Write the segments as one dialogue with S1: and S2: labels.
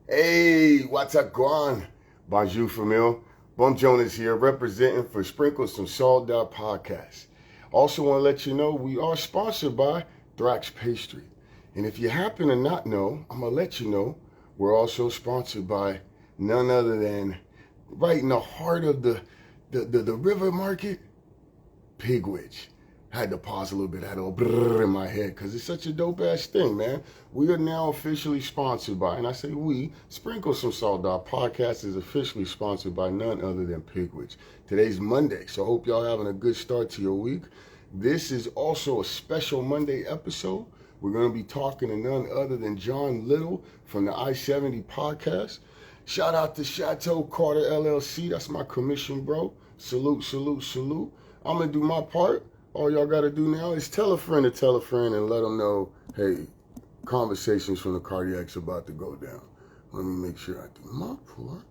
S1: Hey, what's up, Guan? Bonjour, famille. Bum Jonas here, representing for Sprinkle Some Salt Podcast. Also, want to let you know we are sponsored by Thrax Pastry. And if you happen to not know, I'm going to let you know we're also sponsored by none other than right in the heart of the river market, Pigwitch. I had to pause a little bit. I had a little brrr in my head because it's such a dope ass thing, man. We are now officially sponsored by, and I say we, Sprinkle Some Salt Podcast is officially sponsored by none other than Pigwitch. Today's Monday, so I hope y'all having a good start to your week. This is also a special Monday episode. We're going to be talking to none other than John Little from the i70 podcast. Shout out to Chateau Carter LLC. That's my commission, bro. Salute, salute, salute. I'm going to do my part. All y'all got to do now is tell a friend and let them know, hey, Conversations from the CardiaC's about to go down. Let me make sure I do my part.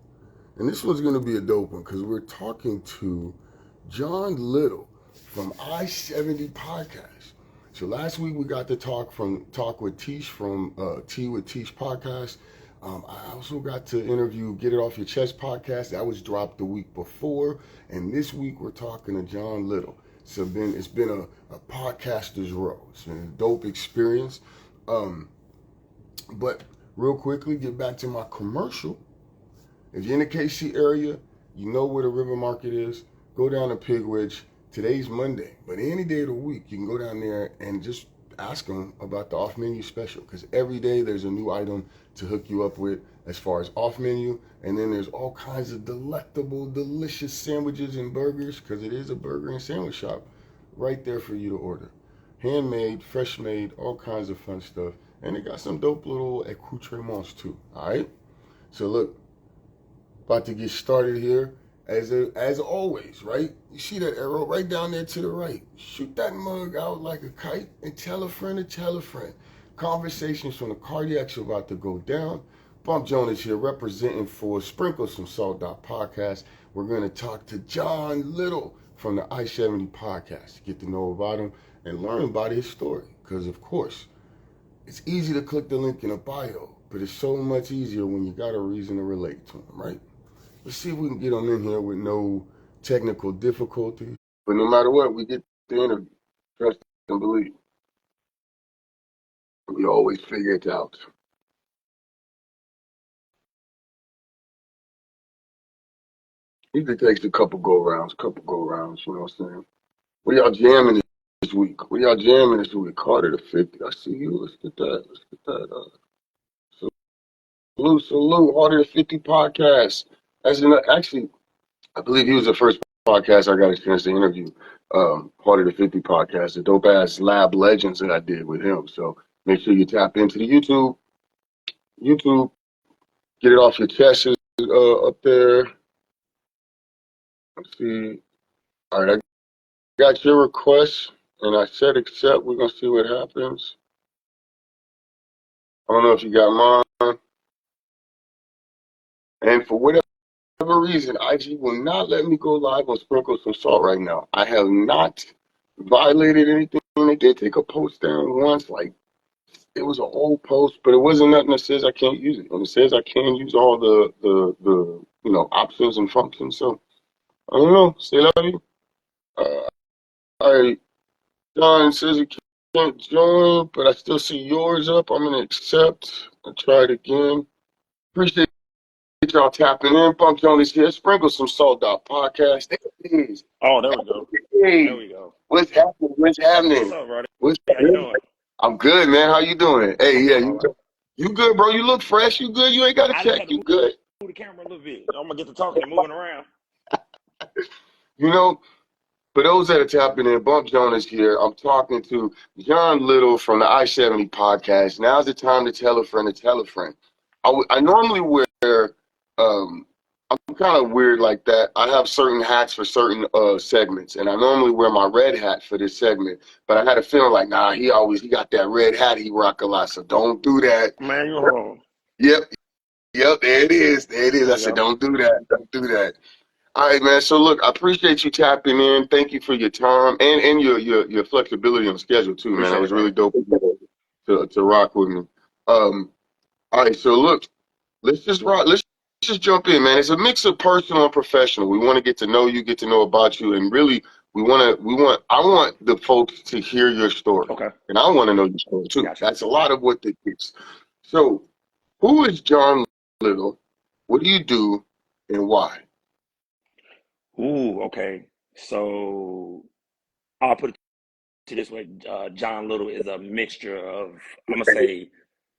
S1: And this one's going to be a dope one because we're talking to John Little from i70 podcast. So last week we got to talk with Peash from Tea with Peash podcast. I also got to interview Get It Off Your Chest podcast. That was dropped the week before. And this week we're talking to John Little. So it's been a podcaster's role. It's been a dope experience. But real quickly, get back to my commercial. If you're in the KC area, you know where the river market is. Go down to Pigwitch. Today's Monday, but any day of the week, you can go down there and just ask them about the off-menu special. Because every day there's a new item to hook you up with as far as off-menu. And then there's all kinds of delectable, delicious sandwiches and burgers, because it is a burger and sandwich shop, right there for you to order. Handmade, fresh made, all kinds of fun stuff. And they got some dope little accoutrements too, all right? So look, about to get started here. As always, right? You see that arrow right down there to the right. Shoot that mug out like a kite and tell a friend to tell a friend. Conversations from the CardiaC's about to go down. Bump Jonas here representing for Sprinkle Some Salt Podcast. We're going to talk to John Little from the i70 podcast. Get to know about him and learn about his story. Because, of course, it's easy to click the link in a bio, but it's so much easier when you got a reason to relate to him, right? Let's see if we can get him in here with no technical difficulties. But no matter what, we get the interview. Trust and believe. We always figure it out. Usually takes a couple go rounds, you know what I'm saying? Where y'all jamming this week? Carter to 50. I see you. Let's get that. Salute. Carter to 50 podcast. Actually, I believe he was the first podcast I got a chance to interview. Part of the 50 podcast, the dope ass lab legends that I did with him. So make sure you tap into the YouTube. Get It Off Your Chest is up there. Let's see. All right, I got your request and I said accept. We're gonna see what happens. I don't know if you got mine. And for whatever reason, IG will not let me go live on Sprinkle Some Salt right now. I have not violated anything. They did take a post down once, like it was an old post, but it wasn't nothing that says I can't use it. And it says I can use all the options and functions. So I don't know. Say love you. All right. John says he can't join, but I still see yours up. I'm gonna accept. I'll try it again. Appreciate y'all tapping in. Bump Jonas here. Sprinkle Some Salt Podcast. There it is.
S2: Oh, there we go.
S1: Hey,
S2: there we go.
S1: What's happening?
S2: What's up, brother? How you doing?
S1: I'm good, man. How you doing? Hey, yeah, you good, bro? You look fresh. You good? You ain't got to check. You good?
S2: Move the camera a little bit. I'm gonna get to talking and moving around.
S1: You know, for those that are tapping in, Bump Jonas here. I'm talking to John Little from the i70 podcast. Now's the time to tell a friend to tell a friend. I normally wear, I'm kind of weird like that. I have certain hats for certain segments, and I normally wear my red hat for this segment. But I had a feeling like, nah, he got that red hat he rock a lot, so don't do that.
S2: Man, you're wrong.
S1: Yep, there it is. I said, don't do that. All right, man. So look, I appreciate you tapping in. Thank you for your time and your flexibility on schedule too, man. It was really dope to rock with me. All right, so look, let's just jump in, man. It's a mix of personal and professional. We want to get to know you, get to know about you, and really I want the folks to hear your story.
S2: Okay,
S1: And I want to know your story too.
S2: gotcha.
S1: That's a lot of what this is. So who is John Little? What do you do and why?
S2: Ooh, okay. So I'll put it to this way: John Little is a mixture of, I'm gonna say,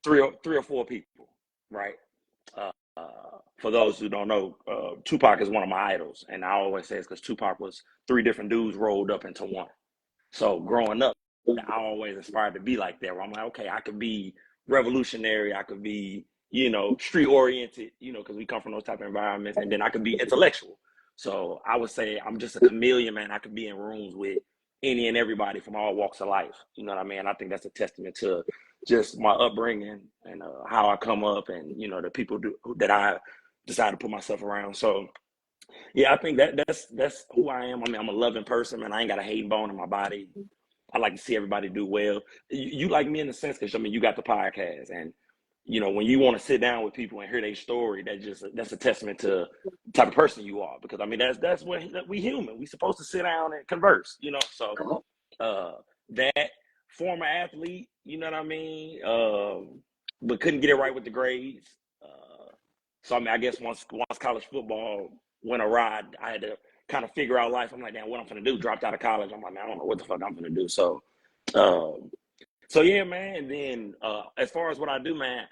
S2: three or four people, right? For those who don't know, Tupac is one of my idols, and I always say it's because Tupac was three different dudes rolled up into one. So growing up, I always aspired to be like that. Where I'm like, okay, I could be revolutionary, I could be, street oriented, because we come from those type of environments, and then I could be intellectual. So I would say I'm just a chameleon, man. I could be in rooms with any and everybody from all walks of life. You know what I mean? I think that's a testament to just my upbringing and how I come up, and the people that I decide to put myself around. So yeah, I think that's who I am. I mean, I'm a loving person, man. I ain't got a hating bone in my body. I like to see everybody do well. You like me in the sense, because I mean, you got the podcast, and when you want to sit down with people and hear their story, that's a testament to the type of person you are. Because I mean, that's what we human. We supposed to sit down and converse, So that former athlete, you know what I mean, but couldn't get it right with the grades. So I mean, I guess once college football went awry, I had to kind of figure out life. I'm like, damn, what I'm gonna do? Dropped out of college. I'm like, man, I don't know what the fuck I'm gonna do. Um, so yeah, man. And then as far as what I do, man,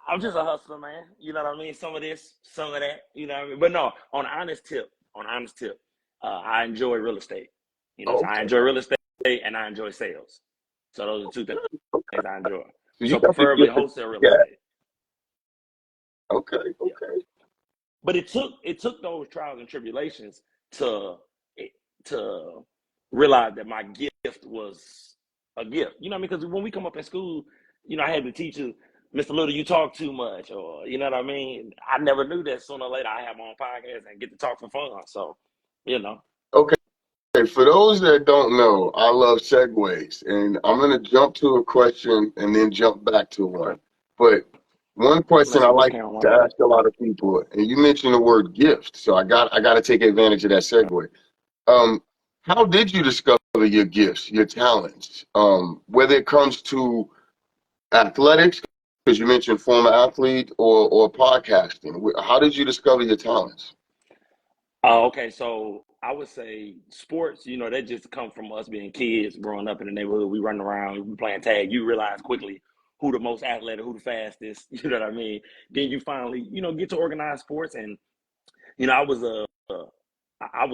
S2: I'm just a hustler, man. You know what I mean? Some of this, some of that. You know what I mean? But no, on honest tip, I enjoy real estate. So I
S1: Okay.
S2: enjoy real estate and I enjoy sales. So those are two things I enjoy.
S1: So you
S2: So
S1: got the
S2: preferably
S1: gift.
S2: wholesale real
S1: Yeah.
S2: estate.
S1: Okay.
S2: Yeah.
S1: Okay.
S2: But it took those trials and tribulations to to realize that my gift was a gift. You know what I mean? Because when we come up in school, I had the teachers, Mr. Little, you talk too much, or you know what I mean. I never knew that sooner or later I have my own podcast and get to talk for fun. So, you know.
S1: Okay. For those that don't know, I love segues, and I'm gonna jump to a question and then jump back to
S2: Okay.
S1: one. But one question
S2: Unless
S1: I
S2: you North
S1: like to
S2: Carolina.
S1: ask a lot of people, and you mentioned the word gift, so I got to take advantage of that
S2: Okay.
S1: segue. Um, how did you discover your gifts, your talents? Whether it comes to athletics, because you mentioned former athlete, or podcasting. How did you discover your talents?
S2: Okay, so I would say sports, that just come from us being kids growing up in the neighborhood. We running around, we playing tag. You realize quickly who the most athletic, who the fastest, you know what I mean? Then you finally, get to organize sports. And, I was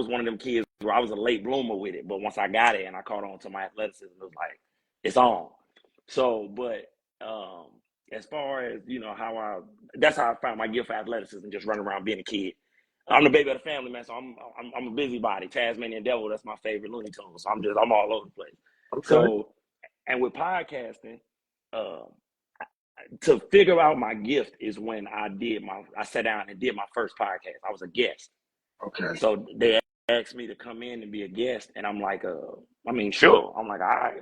S2: one of them kids where I was a late bloomer with it. But once I got it and I caught on to my athleticism, it was like, it's on. So, but um, as far as, that's how I found my gift for athleticism, just running around being a kid. I'm the baby of the family, man. So I'm a busybody. Tasmanian Devil, that's my favorite Looney Tune. So I'm all over the place.
S1: Okay.
S2: So, and with podcasting, uh, to figure out my gift is when I sat down and did my first podcast. I was a guest.
S1: Okay.
S2: So they asked me to come in and be a guest, and I'm like, I mean, sure. I'm like, all right,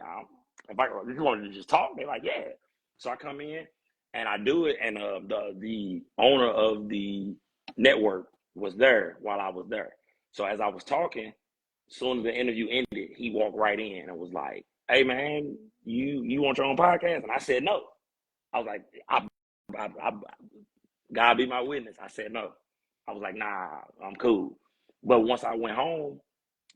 S2: if you want to just talk, they're like, yeah. So I come in and I do it, and the owner of the network was there while I was there. So as I was talking, as soon as the interview ended, he walked right in and was like, "Hey man, you want your own podcast?" And I said no. I was like, I God be my witness. I said no. I was like, nah, I'm cool. But once I went home,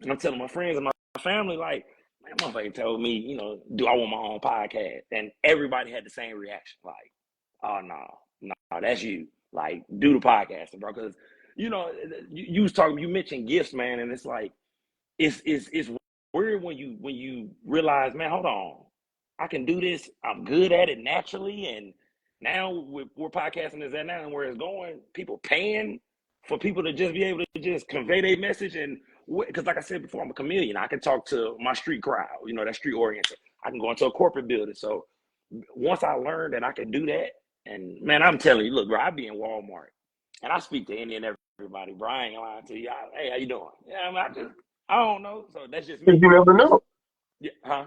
S2: and I'm telling my friends and my family, like, man, motherfucker told me, do I want my own podcast? And everybody had the same reaction, like, oh no, that's you. Like, do the podcasting, bro. Because, you was talking, you mentioned gifts, man, and it's like, it's weird when you realize, man, hold on, I can do this. I'm good at it naturally, and now we're podcasting is that now and where it's going. People paying for people to just be able to just convey their message, and because like I said before, I'm a chameleon. I can talk to my street crowd. That street oriented. I can go into a corporate building. So once I learned that I could do that, and man, I'm telling you, look, bro, I be in Walmart and I speak to any and everybody. Bro, I ain't lying to you. Hey, how you doing? Yeah, I don't know. So that's just
S1: Because
S2: me.
S1: you never know.
S2: Yeah, huh?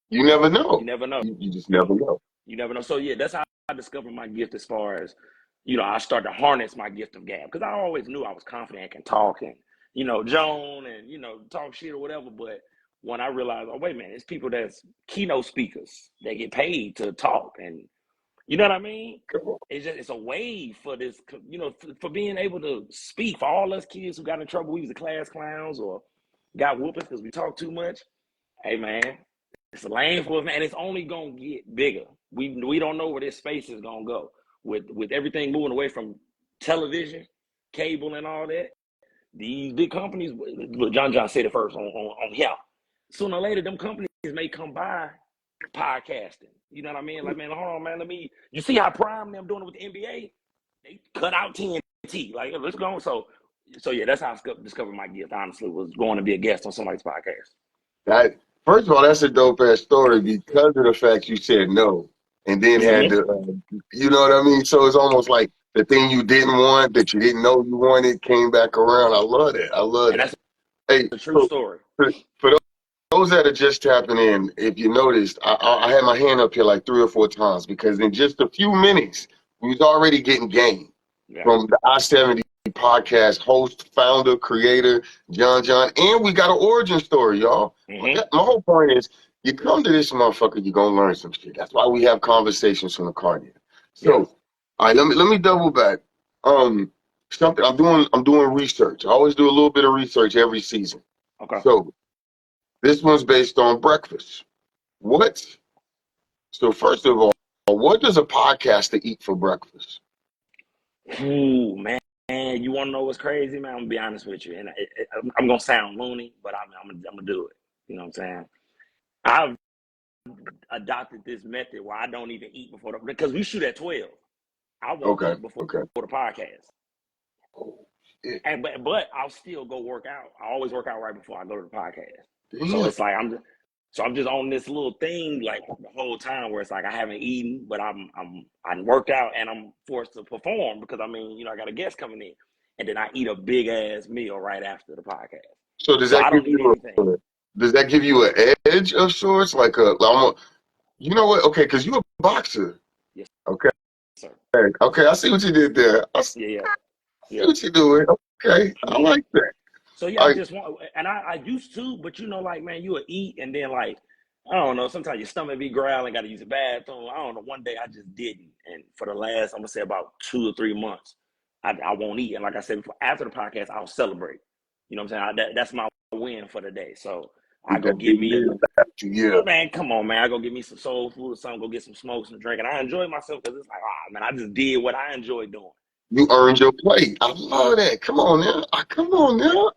S1: You never
S2: You
S1: know.
S2: never know.
S1: You just never know.
S2: You never know. So yeah, that's how I discovered my gift as far as I started to harness my gift of gab because I always knew I was confident and can talk and, Joan and, talk shit or whatever. But when I realized, oh, wait a minute, it's people that's keynote speakers. They get paid to talk. And you know what I mean? It's a way for this, for being able to speak for all us kids who got in trouble. We was the class clowns or got whoopings because we talk too much. Hey, man, it's a lane for us, man. And it's only going to get bigger. We don't know where this space is going to go. With everything moving away from television, cable, and all that, these big companies, John said it first on here. Sooner or later, them companies may come by podcasting. You know what I mean? Like, man, hold on, man. You see how Prime them doing it with the NBA? They cut out TNT. Like, let's go. So yeah, that's how I discovered my gift, honestly, was going to be a guest on somebody's podcast.
S1: First of all, that's a dope ass story because of the fact you said no and then had to, you know what I mean? So it's almost like the thing you didn't want that you didn't know you wanted came back around. I love that. I love that. Hey,
S2: a true story.
S1: For those that are just tapping in, if you noticed, I had my hand up here like 3 or 4 times because in just a few minutes, we was already getting game from the i70 podcast host, founder, creator, John, and we got an origin story, y'all. My whole point is, you come to this motherfucker, you're gonna learn some shit. That's why we have conversations from the Cardiac. So, all right, let me double back. Something I'm doing research. I always do a little bit of research every season.
S2: Okay.
S1: So this one's based on breakfast. So first of all, what does a podcaster eat for breakfast?
S2: Ooh, man. You want to know what's crazy, man? I'm going to be honest with you. And I'm going to sound loony, but I'm going to do it. You know what I'm saying? I've adopted this method where I don't even eat before because we shoot at 12. I won't eat before the podcast. But I'll still go work out. I always work out right before I go to the podcast. So it's like I'm just on this little thing like the whole time where it's like I haven't eaten, but I worked out and I'm forced to perform because I got a guest coming in, and then I eat a big ass meal right after the podcast.
S1: So I don't need anything. Does that give you an edge of sorts? Like you know what? Okay, because you're a boxer.
S2: Yes.
S1: Okay.
S2: Sir.
S1: Okay, I see what you did there.
S2: Yeah.
S1: See what you're doing. Okay, I like that.
S2: So yeah, I just want, and I used to, but like, man, you would eat and then like, I don't know, sometimes your stomach be growling, got to use the bathroom. I don't know. One day I just didn't, and for the last, I'm gonna say about 2 or 3 months, I won't eat. And like I said before, after the podcast, I'll celebrate. You know what I'm saying? That's my win for the day. So I go get me man, come on, man. I go get me some soul food or something. Go get some smokes and drink, and I enjoy myself because it's like, man, I just did what I enjoy doing.
S1: You earned your plate. I love that. Come on now.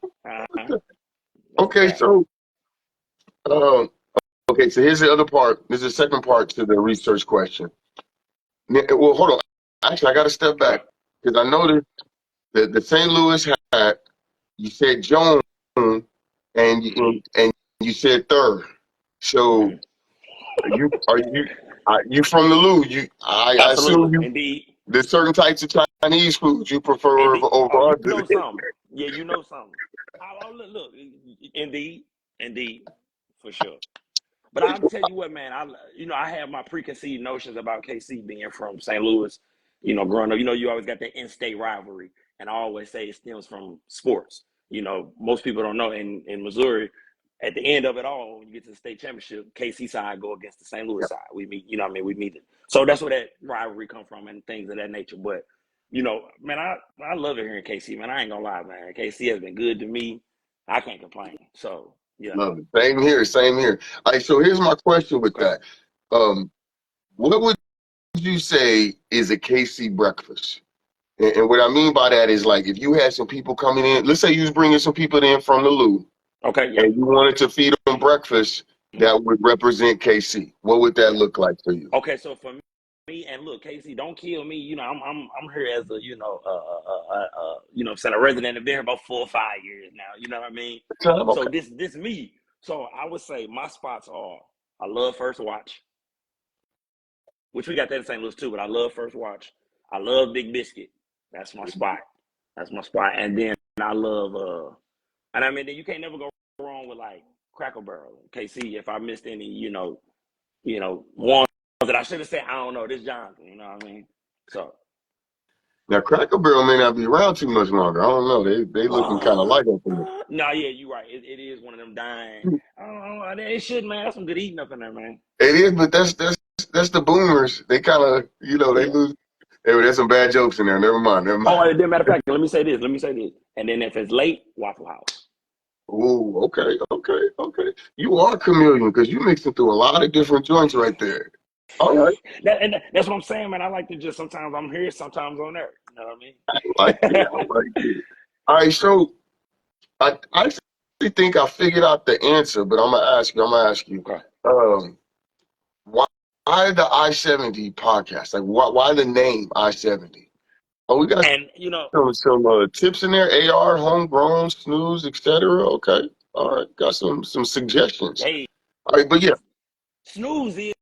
S1: Okay, so so here's the other part. There's the second part to the research question. Well, hold on. Actually, I got to step back because I noticed that the St. Louis hat. You said Joan, and you said third. So are you from the Lou? I assume you.
S2: Indeed.
S1: There's certain types of Chinese foods you prefer over others.
S2: You know something. Yeah, you know something. Look, indeed, for sure. But I'll tell you what, man. I have my preconceived notions about KC being from St. Louis. Growing up, you always got that in-state rivalry, and I always say it stems from sports. Most people don't know in Missouri. At the end of it all, when you get to the state championship, KC side go against the St. Louis side. We meet, we meet it. So that's where that rivalry come from and things of that nature. But, man, I love it here in KC, man. I ain't gonna lie, man. KC has been good to me. I can't complain. So, yeah.
S1: Love it. Same here. All right, so here's my question with that. What would you say is a KC breakfast? And what I mean by that is like if you had some people coming in, let's say you was bringing some people in from the Lou.
S2: Okay, yeah.
S1: And you wanted to feed them breakfast that would represent KC. What would that look like for you?
S2: Okay, so for me, and look, KC, don't kill me. I'm here as a a resident. I've been here about 4 or 5 years now. You know what I mean? Okay. So this me. So I would say my spots are I love First Watch, which we got that in St. Louis too. But I love First Watch. I love Big Biscuit. That's my spot. And then I love and I mean, then you can't never go wrong with like Cracker Barrel, KC. If I missed any, one that I should have said, I don't know, this Jonathan, you know what I mean? So
S1: Now, Cracker Barrel may not be around too much longer. I don't know. They looking kind of light up in there.
S2: No, yeah, you're right. It is one of them dying. I don't know. It should, man. That's some good eating up in there, man.
S1: It is, but that's the boomers. They kind of, they
S2: Yeah.
S1: lose. Hey, there's some bad jokes in there. Never mind. Never
S2: Oh,
S1: mind.
S2: and then matter of fact, let me say this. And then if it's late, Waffle House.
S1: Ooh, okay. You are a chameleon because you mixing through a lot of different joints right there. All right.
S2: That's what I'm saying, man. I like to just sometimes I'm here, sometimes on there. You know what
S1: Like
S2: I
S1: it.
S2: mean?
S1: I like it. All right, so I actually think I figured out the answer, but I'm gonna ask you.
S2: Okay.
S1: Um, why the i70 podcast? Like, why the name i70? Oh, we got
S2: And
S1: some tips in there. AR, homegrown, snooze, etc. Okay, all right, got some suggestions.
S2: hey,
S1: All right, but yeah,
S2: snooze is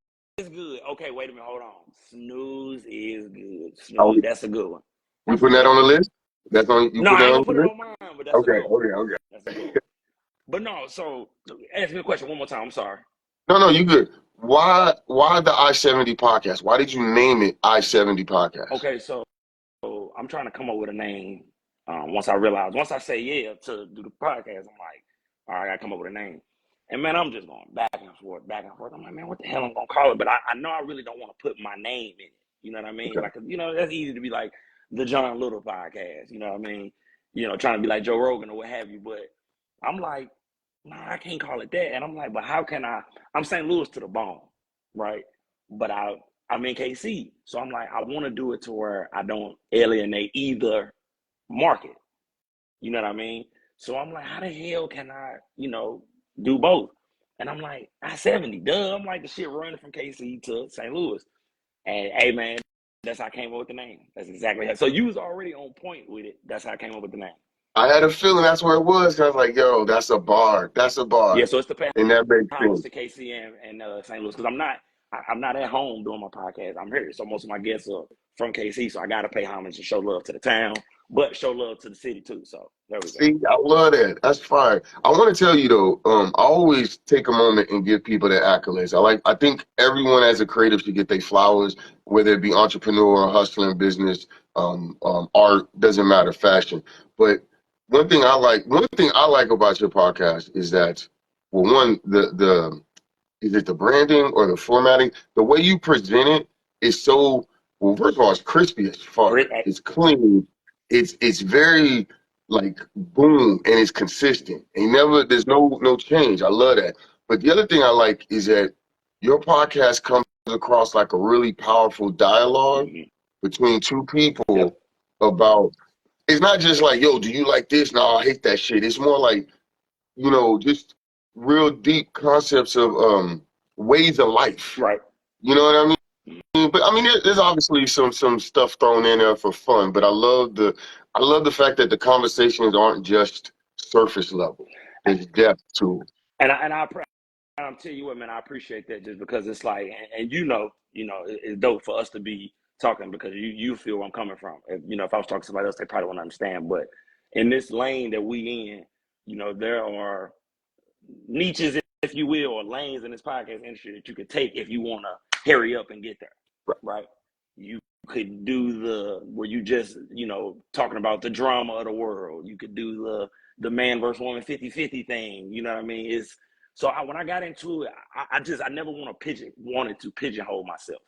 S2: good. Okay, wait a minute, hold on. Snooze is good.
S1: are
S2: Snooze, that's a good one.
S1: we
S2: That's a
S1: putting that
S2: good
S1: on the
S2: one.
S1: list? That's on you
S2: No,
S1: put
S2: I
S1: that
S2: ain't
S1: on
S2: gonna put
S1: the
S2: it
S1: list?
S2: on mine, but that's a
S1: Okay,
S2: good one.
S1: okay.
S2: That's a good one. But no, so ask me a question one more time. I'm sorry.
S1: No, you good. Why the i70 podcast? Why did you name it i70 podcast?
S2: Okay, so I'm trying to come up with a name. Once I say yeah to do the podcast, I'm like, all right, I gotta come up with a name. And man, I'm just going back and forth, back and forth. I'm like, man, what the hell I'm gonna call it? But I know I really don't want to put my name in it. You know what I mean?
S1: Okay.
S2: Like, that's easy to be like the John Little podcast. You know what I mean? Trying to be like Joe Rogan or what have you. But I'm like, nah, I can't call it that. And I'm like, but how can I? I'm St. Louis to the bone, right? But I'm in KC. So I'm like, I want to do it to where I don't alienate either market. You know what I mean? So I'm like, how the hell can I, do both? And I'm like, I-70, duh. I'm like the shit running from KC to St. Louis. And hey, man, that's how I came up with the name. That's exactly how. So you was already on point with it. That's how I came up with the name.
S1: I had a feeling that's where it was. 'Cause I was like, yo, that's a bar. That's a
S2: Yeah,
S1: bar.
S2: so it's the
S1: And that makes
S2: house
S1: sense.
S2: to KC and St. Louis because I'm not at home doing my podcast. I'm here, so most of my guests are from KC. So I got to pay homage and show love to the town, but show love to the city too. So there we go.
S1: See, I love that. That's fire. I want to tell you though, I always take a moment and give people their accolades. I think everyone as a creative should get their flowers, whether it be entrepreneur, hustling, business, art, doesn't matter, fashion. But one thing I like about your podcast is that, well, one, the is it the branding or the formatting? The way you present it is so well. First of all, it's crispy as fuck.
S2: Chris,
S1: It's clean. It's very like boom, and it's consistent. And never there's no change. I love that. But the other thing I like is that your podcast comes across like a really powerful dialogue
S2: mm-hmm.
S1: between two
S2: Yep.
S1: people about. It's not just like, yo, do you like this? No, I hate that shit. It's more like, just real deep concepts of ways of life.
S2: Right.
S1: You know what I mean? But I mean, there's obviously some stuff thrown in there for fun. But I love the fact that the conversations aren't just surface level. There's depth to it.
S2: And I'm telling you what, man, I appreciate that just because it's like, and it's dope for us to be talking because you feel where I'm coming from. If I was talking to somebody else, they probably wouldn't understand. But in this lane that we in, there are niches, if you will, or lanes in this podcast industry that you could take if you want to hurry up and get there, right? You could do where you just, talking about the drama of the world. You could do the man versus woman 50-50 thing. You know what I mean? When I got into it, I never wanted to pigeonhole myself.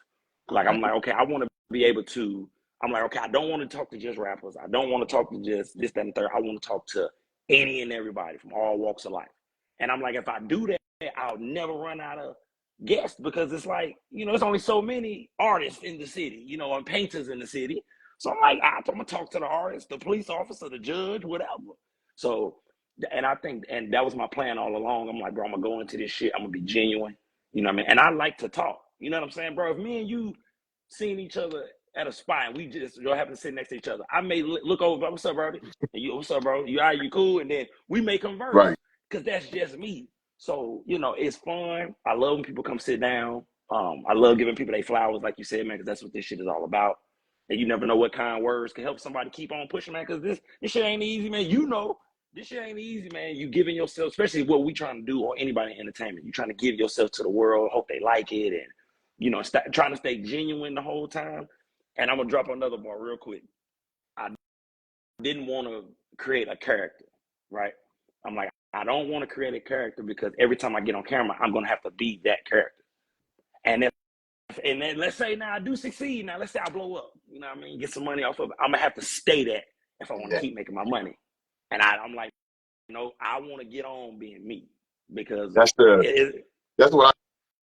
S2: Like, I'm like, okay, I want to be able to, I'm like, okay, I don't want to talk to just rappers. I don't want to talk to just this, that, and third. I want to talk to any and everybody from all walks of life. And I'm like, if I do that, I'll never run out of guests because it's like, there's only so many artists in the city, and painters in the city. So I'm like, I'm going to talk to the artist, the police officer, the judge, whatever. So, and I think, and that was my plan all along. I'm like, bro, I'm going to go into this shit. I'm going to be genuine. You know what I mean? And I like to talk. You know what I'm saying, bro? If me and you seen each other at a spot and we just happen to sit next to each other, I may look over, what's up, bro? And you, what's up, bro? You all right, you cool? And then we may converse
S1: Right.
S2: because that's just me. So, it's fun. I love when people come sit down. I love giving people their flowers, like you said, man, because that's what this shit is all about. And you never know what kind of words can help somebody keep on pushing, man, because this shit ain't easy, man. This shit ain't easy, man. You giving yourself, especially what we trying to do, or anybody in entertainment, you trying to give yourself to the world, hope they like it, and trying to stay genuine the whole time. And I'm gonna drop another bar real quick. didn't want to create a character, right? I'm like, I don't want to create a character because every time I get on camera, I'm going to have to be that character. And then let's say now I do succeed. Now let's say I blow up, you know what I mean? Get some money off of it. I'm going to have to stay that if I want to keep making my money. And I'm like, I want to get on being me because
S1: that's what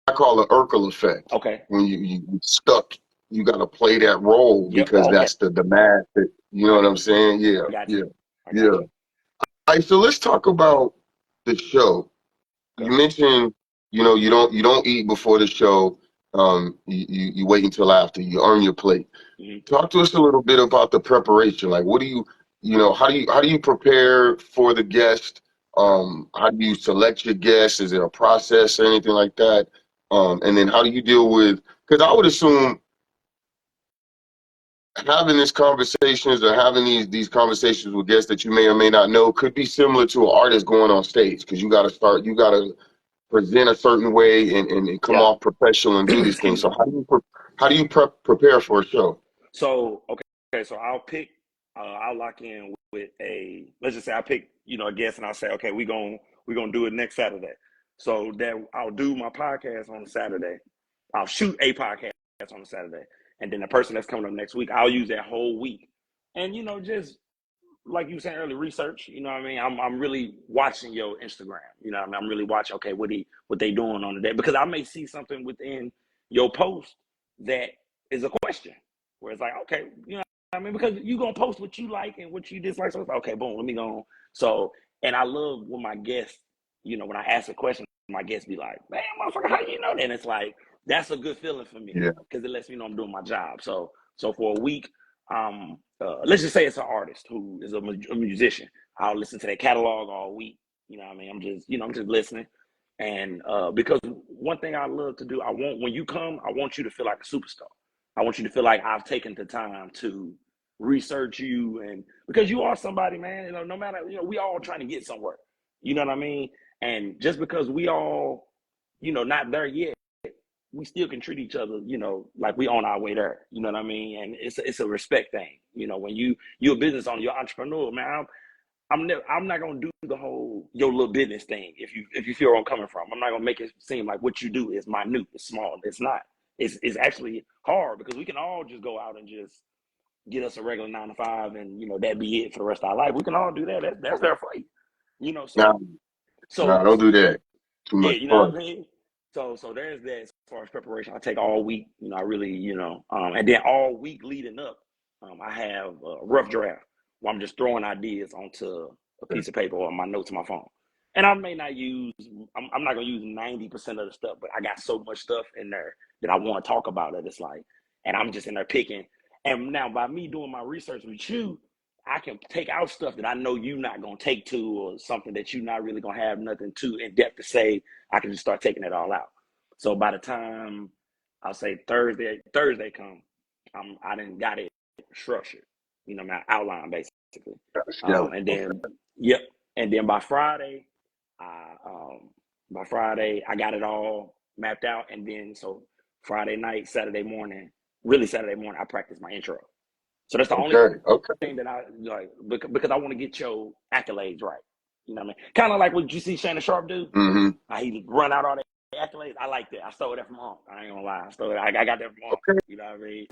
S1: I call the Urkel effect.
S2: Okay.
S1: When you stuck, you got to play that role because that's the demand. You know what I'm saying? Yeah, yeah. All right, so let's talk about the show. You mentioned, you don't eat before the show. You wait until after. You earn your plate. Talk to us a little bit about the preparation. Like, what do how do you prepare for the guest? How do you select your guests? Is it a process or anything like that? And then how do you deal with? Because I would assume having these conversations or having these conversations with guests that you may or may not know could be similar to an artist going on stage because you got to present a certain way and come off professional and do these things. So how do you prepare for a show?
S2: So so I'll lock in with let's just say I pick a guest and I'll say, okay, we're gonna do it next Saturday. So that I'll do my podcast on a Saturday. I'll shoot a podcast on a Saturday, and then the person that's coming up next week, I'll use that whole week, and just like you were saying earlier, research. You know what I mean? I'm really watching your Instagram. You know what I mean? I'm really watching. Okay, what they doing on the day, because I may see something within your post that is a question where it's like, okay, I mean, because you gonna post what you like and what you dislike. So it's like, okay, boom, let me go. So, and I love when my guests, when I ask a question, my guests be like, man, motherfucker, how you know that? And it's like, that's a good feeling for me because it lets me know I'm doing my job. So for a week, let's just say it's an artist who is a musician. I'll listen to their catalog all week. You know what I mean? I'm just listening. And because one thing I love to do, when you come, I want you to feel like a superstar. I want you to feel like I've taken the time to research you, and because you are somebody, man, no matter, we all trying to get somewhere. You know what I mean? And just because we all, not there yet, we still can treat each other, like we on our way there. You know what I mean? And it's a respect thing. When you're a business owner, you're an entrepreneur, man. I'm not gonna do the whole your little business thing. If you feel where I'm coming from, I'm not gonna make it seem like what you do is minute, it's small. It's not. It's actually hard because we can all just go out and just get us a regular 9 to 5, and that be it for the rest of our life. We can all do that. That's their fight. So
S1: don't do that. Too
S2: yeah,
S1: much
S2: you know
S1: fun.
S2: what I mean? So there's that as far as preparation. I take all week, I really, and then all week leading up, I have a rough draft where I'm just throwing ideas onto a piece of paper or my notes on my phone. And I may not I'm not going to use 90% of the stuff, but I got so much stuff in there that I want to talk about it. It's like, and I'm just in there picking. And now by me doing my research with you, I can take out stuff that I know you're not going to take to, or something that you're not really going to have nothing too in depth to say. I can just start taking it all out. So by the time I'll say Thursday come, I didn't got it structured, my outline basically. And then, and then by Friday, I got it all mapped out. And then so Friday night, Saturday morning, I practice my intro. So that's the only thing that I like, because I want to get your accolades right. You know what I mean? Kind of like what you see Shannon Sharp do. He run out all the accolades. I like that. I stole that from home. I ain't gonna lie. I got that from home. You know what I mean?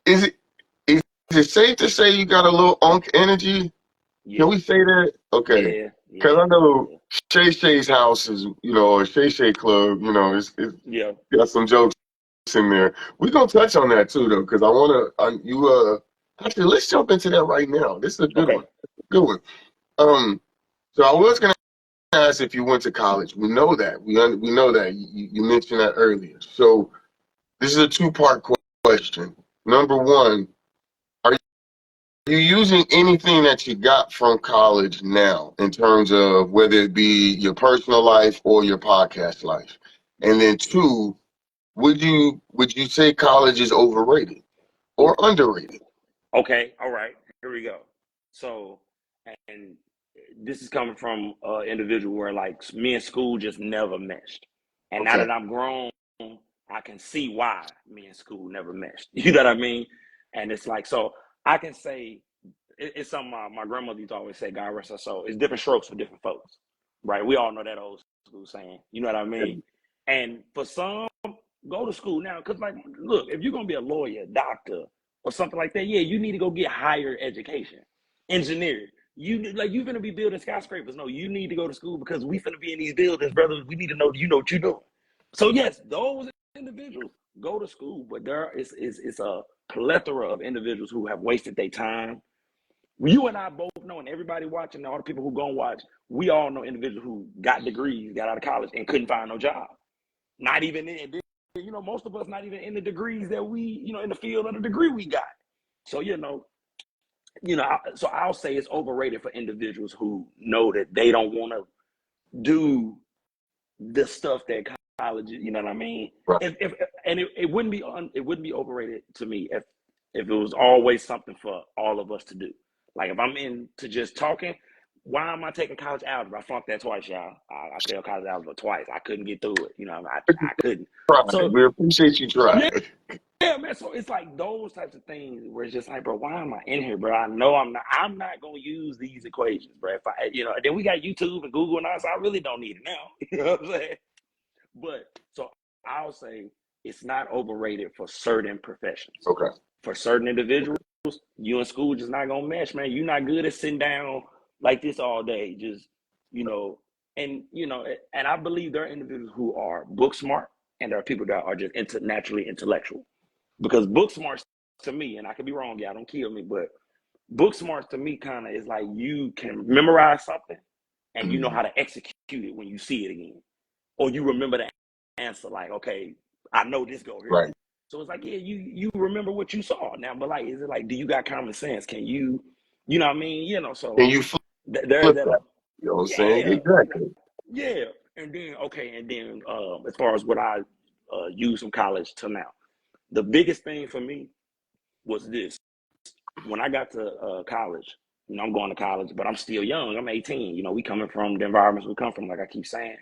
S1: Is it safe to say you got a little unk energy?
S2: Yeah.
S1: Can we say that? Okay.
S2: Yeah.
S1: Because I know Shay Shay's house is, or Shay Shay Club, it's got some jokes in there. We're gonna touch on that too, though, because I want to. Actually, let's jump into that right now. This is a good one. Good one. So I was gonna ask if you went to college. We know that. We know that. You mentioned that earlier. So this is a two-part question. Number one, are you using anything that you got from college now in terms of whether it be your personal life or your podcast life? And then two, would you say college is overrated or underrated?
S2: Okay. All right. Here we go. So, and this is coming from an individual where like me and school just never meshed. And now that I'm grown, I can see why me and school never meshed. You know what I mean? And it's like, so I can say it's something my grandmother used to always say, God rest her soul. It's different strokes for different folks, right? We all know that old school saying, you know what I mean? And for some, go to school now, because like, look, if you're gonna be a lawyer, doctor, or something like that, yeah, you need to go get higher education, engineer. You're gonna be building skyscrapers. No, you need to go to school because we finna be in these buildings, brothers. We need to know you know what you're doing. So yes, those individuals go to school, but there is it's a plethora of individuals who have wasted their time. You and I both know, and everybody watching, all the people who gonna watch, we all know individuals who got degrees, got out of college, and couldn't find no job. Not even in, most of us not even in the degrees that we, in the field of the degree we got. So, so I'll say it's overrated for individuals who know that they don't want to do the stuff that college, you know what I mean?
S1: Right.
S2: It wouldn't be overrated to me if it was always something for all of us to do. Like if I'm into just talking, why am I taking college algebra? I flunked that twice, y'all. I failed college algebra twice. I couldn't get through it. I couldn't.
S1: So we appreciate you trying.
S2: Yeah, man. So it's like those types of things where it's just like, bro, why am I in here, bro? I know I'm not gonna use these equations, bro. If I, then we got YouTube and Google and all, so I really don't need it now. You know what I'm saying? But so I'll say it's not overrated for certain professions.
S1: Okay.
S2: For certain individuals, you in school just not gonna mesh, man. You're not good at sitting down like this all day, just and I believe there are individuals who are book smart, and there are people that are just naturally intellectual. Because book smarts to me, and I could be wrong, y'all don't kill me, but book smarts to me kind of is like you can memorize something and you know how to execute it when you see it again, or you remember the answer. Like, okay, I know this go here.
S1: Right.
S2: So it's like, yeah, you remember what you saw now, but like, is it like, do you got common sense? Can you know what I mean? So
S1: can you flip
S2: there's that.
S1: You know what I'm saying? Exactly.
S2: Yeah, and then as far as what I used from college to now, the biggest thing for me was this. When I got to college, I'm going to college, but I'm still young. I'm 18. We coming from the environments we come from, like I keep saying.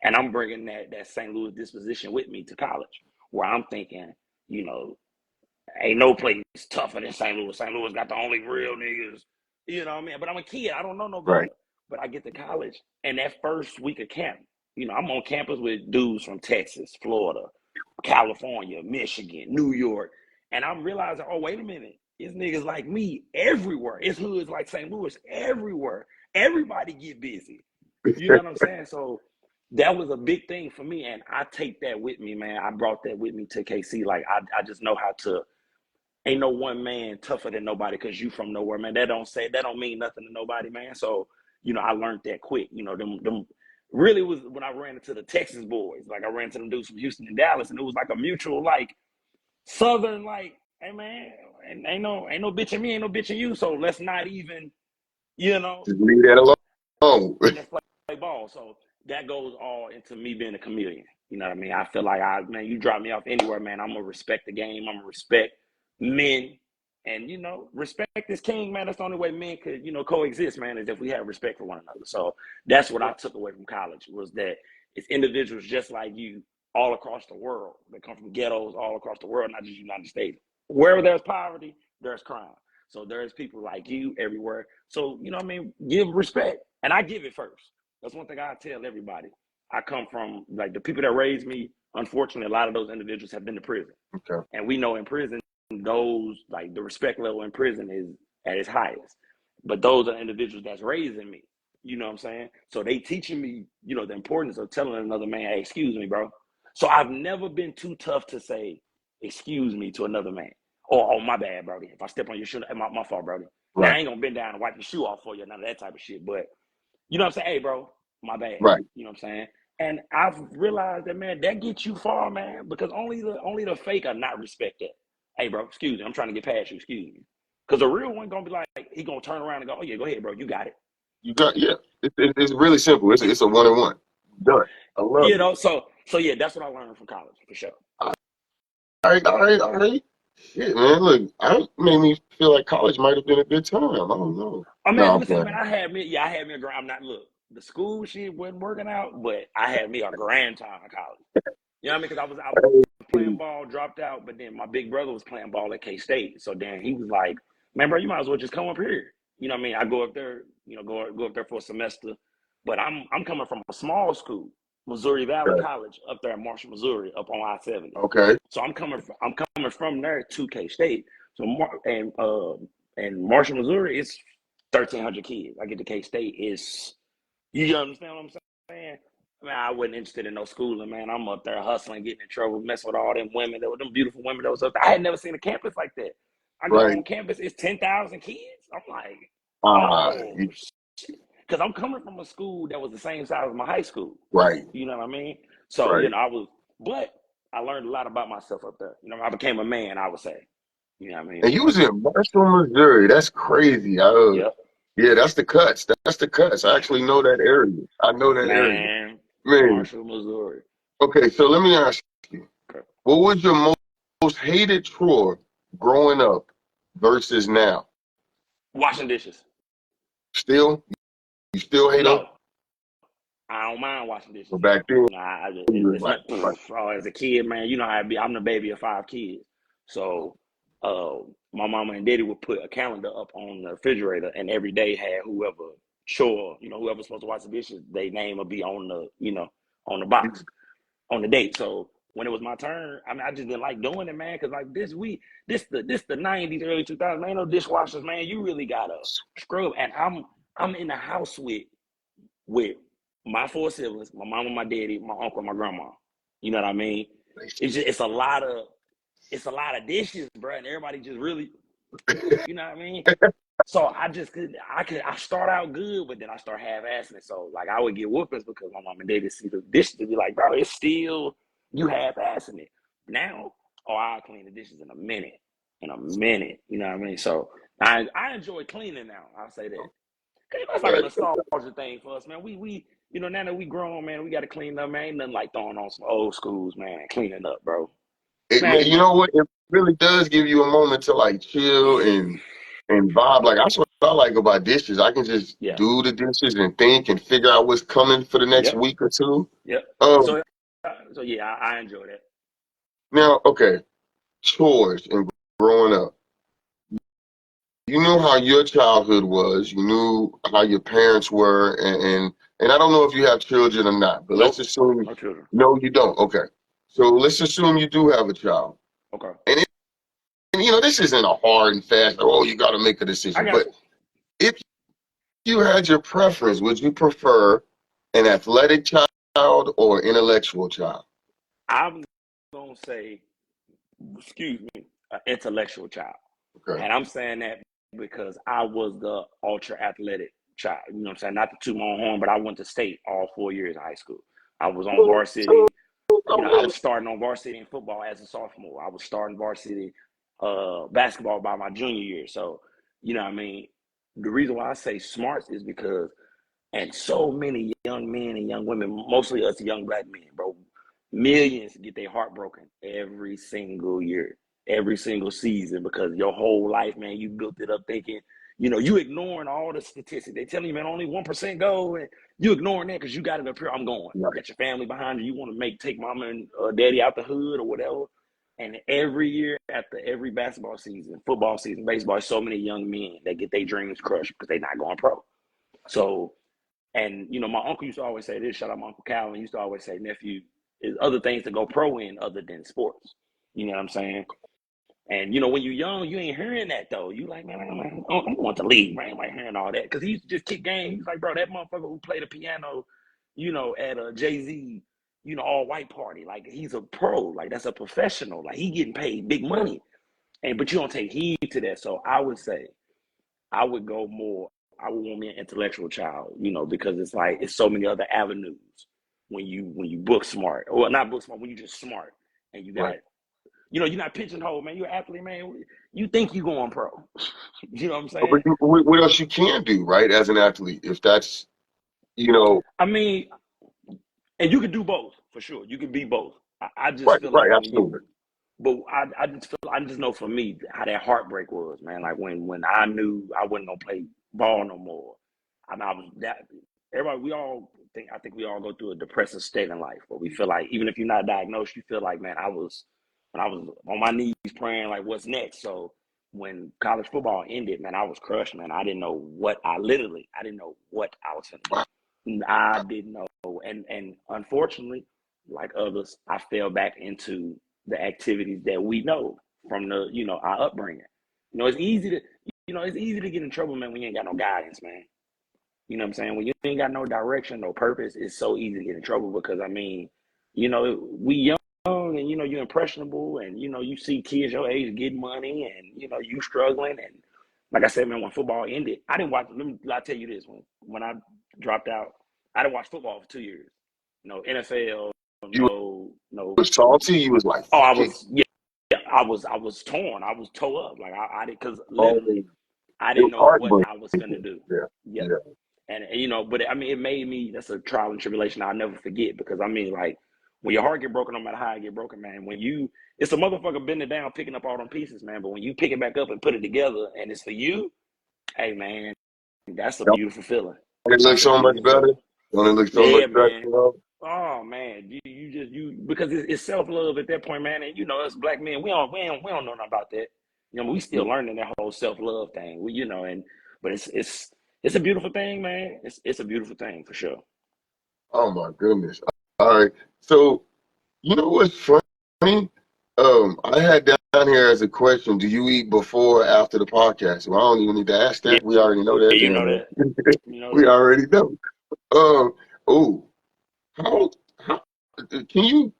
S2: And I'm bringing that St. Louis disposition with me to college, where I'm thinking, ain't no place tougher than St. Louis. St. Louis got the only real niggas, you know what I mean? But I'm a kid. I don't know no better.
S1: Right.
S2: But I get to college, and that first week of camp, I'm on campus with dudes from Texas, Florida, California, Michigan, New York. And I'm realizing, oh, wait a minute. It's niggas like me everywhere. It's hoods like St. Louis everywhere. Everybody get busy. You know what I'm saying? So that was a big thing for me. And I take that with me, man. I brought that with me to KC. Like, I just know how to, ain't no one man tougher than nobody because you from nowhere, man. That don't mean nothing to nobody, man. So, I learned that quick. Them really was when I ran into the Texas boys. Like, I ran into them dudes from Houston and Dallas, and it was like a mutual, like, Southern, like, hey, man, and ain't no bitching me, ain't no bitching you. So let's not even,
S1: just leave that alone.
S2: let's play ball. So that goes all into me being a chameleon. You know what I mean? I feel like you drop me off anywhere, man. I'm gonna respect the game. I'm gonna respect men, and respect is king, man. That's the only way men could, coexist, man, is if we have respect for one another. So that's what I took away from college, was that it's individuals just like you all across the world. They come from ghettos all across the world, not just United States. Wherever there's poverty, there's crime. So there's people like you everywhere. So, give respect. And I give it first. That's one thing I tell everybody. I come from, like, the people that raised me, unfortunately, a lot of those individuals have been to prison.
S1: Okay.
S2: And we know in prison, the respect level in prison is at its highest. But those are individuals that's raising me. You know what I'm saying? So they teaching me, the importance of telling another man, hey, excuse me, bro. So I've never been too tough to say, excuse me, to another man. Or, oh, my bad, Brody. If I step on your shoe, my fault, Brody. Right. Now, I ain't going to bend down and wipe your shoe off for you, none of that type of shit. But, you know what I'm saying? Hey, bro, my bad.
S1: Right.
S2: You know what I'm saying? And I've realized that, man, that gets you far, man, because only the fake are not respect that. Hey, bro, excuse me. I'm trying to get past you. Excuse me. Because the real one going to be like, he going to turn around and go, oh, yeah, go ahead, bro. You got it.
S1: Yeah. It's really simple. It's a one-on-one. Done. I love it.
S2: So yeah, that's what I learned from college, for sure.
S1: All right. Yeah, man, look, made me feel like college might have been a good time. I don't know.
S2: I mean, listen, man, I had me a grand. I'm not, look, the school shit wasn't working out, but I had me a grand time in college. You know what I mean? Because I was playing ball, dropped out, but then my big brother was playing ball at K-State. So then he was like, man, bro, you might as well just come up here. You know what I mean? I go up there, go up there for a semester, but I'm coming from a small school, Missouri Valley
S1: Okay.
S2: College, up there in Marshall, Missouri, up on I-70.
S1: Okay.
S2: So I'm coming from there to K-State. So and Marshall, Missouri, it's 1,300 kids. I get to K-State, you understand what I'm saying? Man, I wasn't interested in no schooling, man. I'm up there hustling, getting in trouble, messing with all them women. There were them beautiful women that was up there. I had never seen a campus like that. I go
S1: Right.
S2: on campus, it's 10,000 kids. I'm like,
S1: Ah,
S2: oh, shit. Because I'm coming from a school that was the same size as my high school.
S1: right.
S2: You know what I mean? So,
S1: Right.
S2: but I learned a lot about myself up there. I became a man, I would say. You know what I mean?
S1: And you was in Marshall, Missouri. That's crazy.
S2: Yep.
S1: Yeah, that's the cuts. That's the cuts. I actually know that area. I know that area.
S2: Man,
S1: Man.
S2: Marshall, Missouri.
S1: Okay, so let me ask you,
S2: Okay.
S1: what was your most hated chore growing up versus now?
S2: Washing dishes.
S1: Still? You still hate them?
S2: No, I don't mind washing dishes
S1: But
S2: now.
S1: back then,
S2: It's
S1: right,
S2: not.
S1: right.
S2: Oh, as a kid, man, you know how I be. I'm the baby of 5 kids, so my mama and daddy would put a calendar up on the refrigerator, and every day had whoever chore, whoever's supposed to wash the dishes, their name would be on on the box on the date. So when it was my turn, I mean, I just didn't like doing it, man, because like this the '90s, early 2000s, man, no dishwashers, man. You really gotta scrub, and I'm in the house with my 4 siblings, my mama, my daddy, my uncle, my grandma. You know what I mean? It's a lot of dishes, bro, and everybody just really, you know what I mean? So I start out good, but then I start half-assing it. So like I would get whoopings because my mom and daddy see the dishes and be like, bro, it's still you half-assing it. Now, I'll clean the dishes in a minute. In a minute. You know what I mean? So I enjoy cleaning now. I'll say that. That's like a
S1: Right.
S2: nostalgia thing for us, man. We now that we grown, man, we got to clean up, man. Ain't nothing like throwing on some old schools, man. Cleaning up, bro. Man,
S1: You know what? It really does give you a moment to like chill and vibe. Like that's what I like about dishes. I can just
S2: yeah.
S1: do the dishes and think and figure out what's coming for the next
S2: Yep.
S1: week or two.
S2: Yep.
S1: Um,
S2: So yeah, I enjoy that.
S1: Now, okay, chores and growing up. You knew how your childhood was. You knew how your parents were, and I don't know if you have children or not, but let's
S2: Nope.
S1: assume
S2: No children.
S1: no, you don't. Okay, so let's assume you do have a child,
S2: Okay.
S1: and, this isn't a hard and fast. Oh, you got to make a
S2: I
S1: decision.
S2: got
S1: But
S2: you.
S1: if you had your preference, would you prefer an athletic child or intellectual child?
S2: I'm gonna say, excuse me, an intellectual child.
S1: Okay.
S2: And I'm saying that because I was the ultra athletic child. You know what I'm saying? Not to toot my own horn, but I went to state all 4 years of high school. I was on varsity. I was starting on varsity in football as a sophomore. I was starting varsity basketball by my junior year. So, you know what I mean? The reason why I say smarts is because, and so many young men and young women, mostly us young black men, bro, millions get their heart broken every single year, every single season, because your whole life, man, you built it up thinking, you ignoring all the statistics. They telling you, man, only 1% go, and you ignoring that because you got it up here. I'm going. You
S1: Right.
S2: got your family behind you. You want to take mama and daddy out the hood or whatever. And every year after every basketball season, football season, baseball, so many young men that get their dreams crushed because they're not going pro. So, and my uncle used to always say this. Shout out my uncle Calvin. He used to always say, nephew, there's other things to go pro in other than sports. You know what I'm saying? And when you're young, you ain't hearing that though. You like, man, I'm going to league, man. I'm like hearing all that because he used to just kick game. He's like, bro, that motherfucker who played the piano, at a Jay-Z, all white party. Like he's a pro. Like that's a professional. Like he getting paid big money. But you don't take heed to that. So I would say I would go more. I would want me an intellectual child, because it's so many other avenues when you book smart, or not book smart, when you just smart and you got,
S1: Right.
S2: you're not pigeonholed, man. You're an athlete, man. You think you going pro? You know what I'm
S1: But
S2: saying?
S1: what else you can do, right, as an athlete, if that's,
S2: I mean, and you can do both for sure. You can be both. I just
S1: right,
S2: feel
S1: right,
S2: like
S1: absolutely.
S2: but I just know for me how that heartbreak was, man. Like when I knew I wasn't gonna play ball no more. I was that everybody. I think we all go through a depressive state in life where we feel like even if you're not diagnosed, you feel like, man, when I was on my knees praying like, what's next? So when college football ended, man, I was crushed, man. I didn't know what I didn't know what I was going to do. I didn't know. And unfortunately, like others, I fell back into the activities that we know from the, our upbringing. It's easy to get in trouble, man, when you ain't got no guidance, man. You know what I'm saying? When you ain't got no direction, no purpose, it's so easy to get in trouble because, I mean, we young and, you're impressionable and, you see kids your age getting money and, you struggling. And like I said, man, when football ended, I didn't watch, I'll tell you this, when I dropped out, I didn't watch football for 2 years. No NFL,
S1: You
S2: no.
S1: was salty. You was like,
S2: Oh, I
S1: fuck it.
S2: was, yeah, I was torn. I was toe up. Like I did, because
S1: Oh,
S2: literally, I
S1: it
S2: didn't
S1: was
S2: know what I was going to
S1: heartbreaking.
S2: do.
S1: Yeah,
S2: Yep.
S1: yeah.
S2: And but I mean, it made me. That's a trial and tribulation I'll never forget because I mean, like when your heart get broken, no matter how it get broken, man. It's a motherfucker bending down, picking up all them pieces, man. But when you pick it back up and put it together, and it's for you, hey, man, that's a beautiful feeling.
S1: Don't it look
S2: That's a
S1: so much
S2: beautiful
S1: better?
S2: feeling.
S1: Don't it look so much
S2: Yeah,
S1: better?
S2: man. Oh man, because it's self love at that point, man. And us black men, we don't know nothing about that. We still learning that whole self love thing. But it's a beautiful thing, man. It's a beautiful thing for sure.
S1: Oh my goodness. All right. So you know what's funny? I had down here as a question, do you eat before or after the podcast? Well, I don't even need to ask
S2: Yeah,
S1: that. We already know that,
S2: you
S1: damn
S2: know
S1: man.
S2: that. You know
S1: We
S2: that.
S1: already know. Um, oh, how can you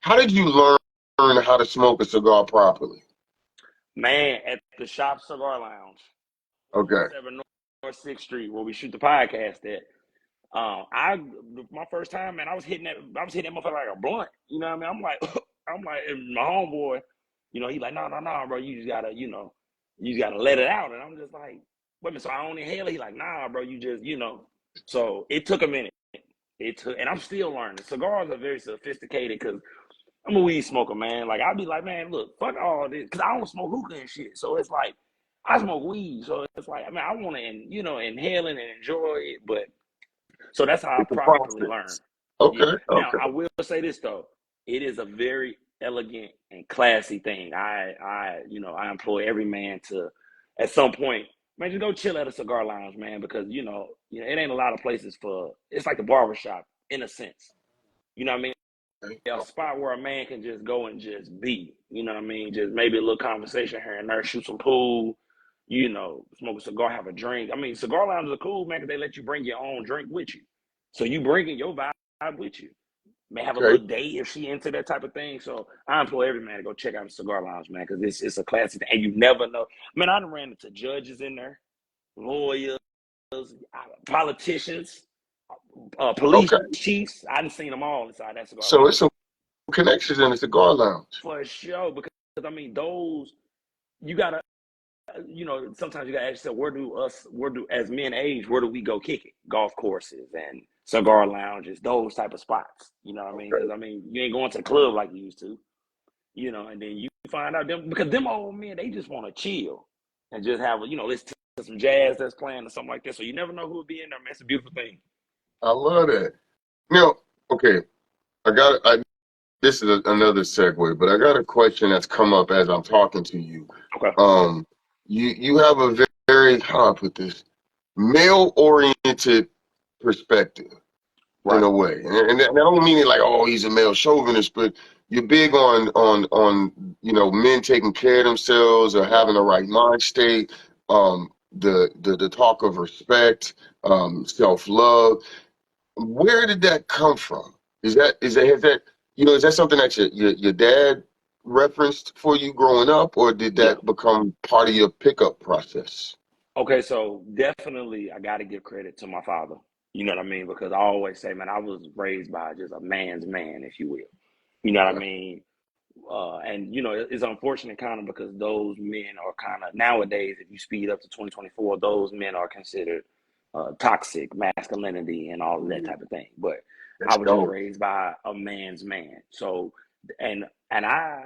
S1: how did you learn how to smoke a cigar properly?
S2: Man, at the Shop Cigar Lounge,
S1: Okay.
S2: 117 North 6th Street, where we shoot the podcast at. I my first time, man, I was hitting that motherfucker like a blunt. You know what I mean? I'm like, and my homeboy, he like, no, bro, you just gotta, you just gotta let it out. And I'm just like, wait a minute, so I don't inhale it? He like, nah, bro, you just, So it took a minute. And I'm still learning. Cigars are very sophisticated because I'm a weed smoker, man. Like I'll be like, man, look, fuck all this, because I don't smoke hookah and shit. So it's like I smoke weed, so it's like, I mean, I want to, inhale it and enjoy it, but so that's how I
S1: It's a
S2: properly learn.
S1: process.
S2: Yeah.
S1: Okay,
S2: Now
S1: okay.
S2: I will say this though, it is a very elegant and classy thing. I employ every man to, at some point, man, just go chill at a cigar lounge, man, because it ain't a lot of places for. It's like the barbershop in a sense. You know what I mean?
S1: Okay.
S2: A spot where a man can just go and just be. You know what I mean? Just maybe a little conversation here and there, shoot some pool. Smoke a cigar, have a drink. I mean, cigar lounges are cool, man, because they let you bring your own drink with you. So you bringing your vibe with you. May have a
S1: Okay.
S2: little date if she into that type of thing. So I employ every man to go check out a cigar lounge, man, because it's a classic thing. And you never know. Man, I done ran into judges in there, lawyers, politicians, police
S1: Okay.
S2: chiefs. I done seen them all inside that cigar
S1: So
S2: lounge.
S1: it's some connections in the cigar lounge.
S2: For sure, because I mean, those you gotta, sometimes you gotta ask yourself, where do as men age, where do we go kick it? Golf courses and cigar lounges, those type of spots. You know what I mean?
S1: Okay.
S2: Because I mean, you ain't going to the club like you used to. And then you find out them because them old men, they just want to chill and just have listen to some jazz that's playing or something like that. So you never know who will be in there, man. It's a beautiful thing.
S1: I love that. Now, okay, I this is another segue, but I got a question that's come up as I'm talking to you.
S2: Okay.
S1: Um, you have a very how I put this male oriented perspective in
S2: Right.
S1: a way, and I don't mean it like oh he's a male chauvinist, but you're big on men taking care of themselves or
S2: Yep.
S1: having the right mind state, the talk of respect, self love. Where did that come from? Is that something that your dad referenced for you growing up, or did
S2: Yeah.
S1: that become part of your pickup process?
S2: Okay, so definitely I got to give credit to my father. You know what I mean? Because I always say, man, I was raised by just a man's man, if you will. You know what I
S1: Okay.
S2: mean? And it's unfortunate kind of because those men are kind of nowadays, if you speed up to 2024, those men are considered toxic masculinity and all of that type of thing. But I
S1: Let's
S2: was just
S1: go.
S2: raised by a man's man. So, and I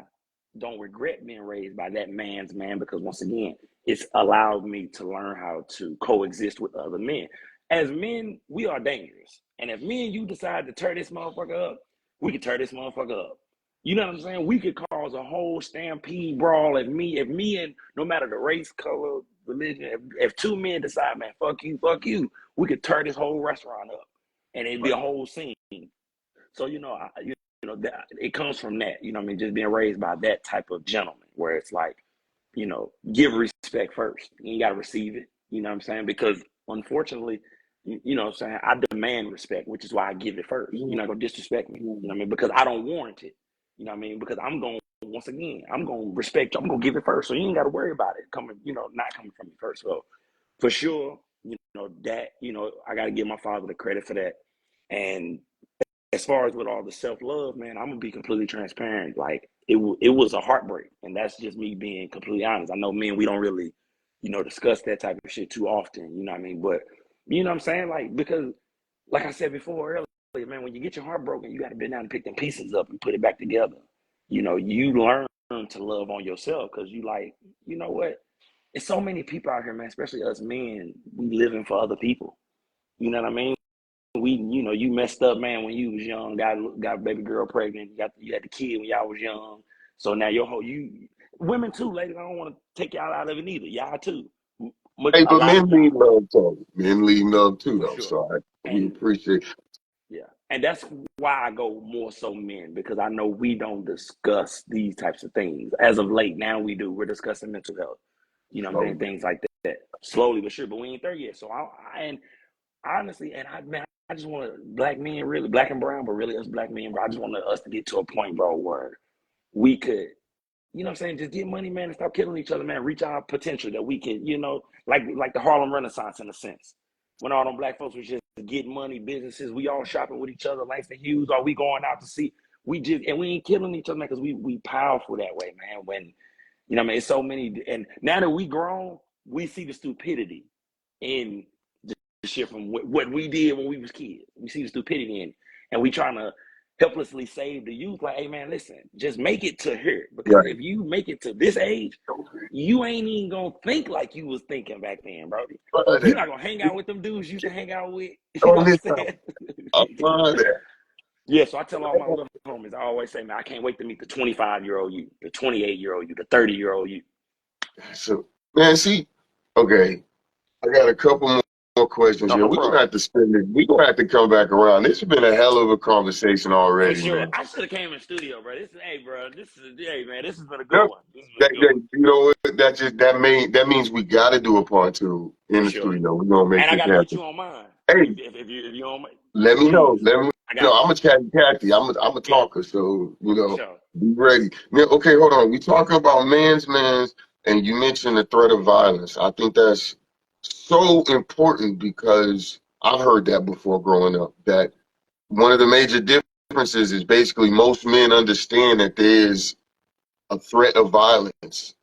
S2: don't regret being raised by that man's man because once again, it's allowed me to learn how to coexist with other men. As men, we are dangerous. And if me and you decide to tear this motherfucker up, we can tear this motherfucker up. You know what I'm saying? We could cause a whole stampede brawl if me and no matter the race, color, religion, if two men decide, man, fuck you, we could tear this whole restaurant up, and it'd be a whole scene. So that it comes from that. You know what I mean? Just being raised by that type of gentleman, where it's like, give respect first. You got to receive it. You know what I'm saying? Because unfortunately, you know what I'm saying, I demand respect, which is why I give it first. You're not gonna disrespect me. You know what I mean? Because I don't warrant it. You know what I mean? Because I'm gonna respect you. I'm gonna give it first. So you ain't got to worry about it coming. Not coming from me first. So for sure, that I got to give my father the credit for that. And as far as with all the self-love, man, I'm gonna be completely transparent. Like it was a heartbreak, and that's just me being completely honest. I know men, we don't really, discuss that type of shit too often. You know what I mean? But you know what I'm saying? Like, because like I said before earlier, man, when you get your heart broken, you got to bend down and pick them pieces up and put it back together. You learn to love on yourself because you like, you know what? There's so many people out here, man, especially us men, we living for other people. You know what I mean? You messed up, man, when you was young, got a baby girl pregnant, you had the kid when y'all was young. So now women too, ladies, I don't want to take y'all out of it either. Y'all too.
S1: Hey,
S2: A
S1: but
S2: lot
S1: men
S2: of
S1: need
S2: y'all,
S1: love too. Men need love too,
S2: for
S1: though.
S2: sure.
S1: So we
S2: And
S1: appreciate.
S2: yeah, and that's why I go more so men, because I know we don't discuss these types of things. As of late, now we do. We're discussing mental health. You know what I'm saying? Things like that. Slowly but sure, but we ain't there yet. So and honestly, I just want black men, really black and brown, but really us black men, bro. I just want us to get to a point, bro, where we could, you know what I'm saying, just get money, man, and stop killing each other, man. Reach our potential that we can, like the Harlem Renaissance in a sense. When all them black folks was just getting money, businesses, we all shopping with each other, Langston Hughes, or we going out to see. And we ain't killing each other, man, because we powerful that way, man. When, I mean, it's so many, and now that we grown, we see the stupidity in shit from what we did when we was kids. We see the stupidity in it, and we trying to helplessly save the youth. Like, hey man, listen, just make it to here, because
S1: Right.
S2: if you make it to this age, you ain't even gonna think like you was thinking back then, bro. You're not gonna hang out with them dudes you used to hang out with. You know
S1: On
S2: what
S1: this
S2: I'm
S1: time,
S2: saying?
S1: I love that.
S2: Yeah, so I tell all my little homies, I always say, man, I can't wait to meet the 25-year-old you, the 28-year-old you, the 30-year-old you.
S1: So, man, see, okay, I got a couple more questions
S2: Oh,
S1: here.
S2: no
S1: We're gonna
S2: problem.
S1: have to spend it. We're gonna have to come back around. This has been a hell of a conversation
S2: For
S1: already,
S2: sure.
S1: man.
S2: I should have came in studio, bro. Hey, man, this has been a good
S1: No,
S2: one. This has been a good one.
S1: you know what? That means we got to do a part two
S2: For
S1: in the
S2: sure.
S1: studio. We're gonna make
S2: And I
S1: this
S2: got to get
S1: happen.
S2: you on mine.
S1: Hey,
S2: If you on my,
S1: let me know.
S2: please.
S1: Let me
S2: I
S1: know.
S2: got you.
S1: I'm a chatty Cathy. I'm a
S2: Yeah,
S1: talker, so
S2: for sure.
S1: be ready. Now, okay, hold on. We talking about mans, and you mentioned the threat of violence. I think that's so important because I've heard that before growing up. That one of the major differences is basically most men understand that there is a threat of violence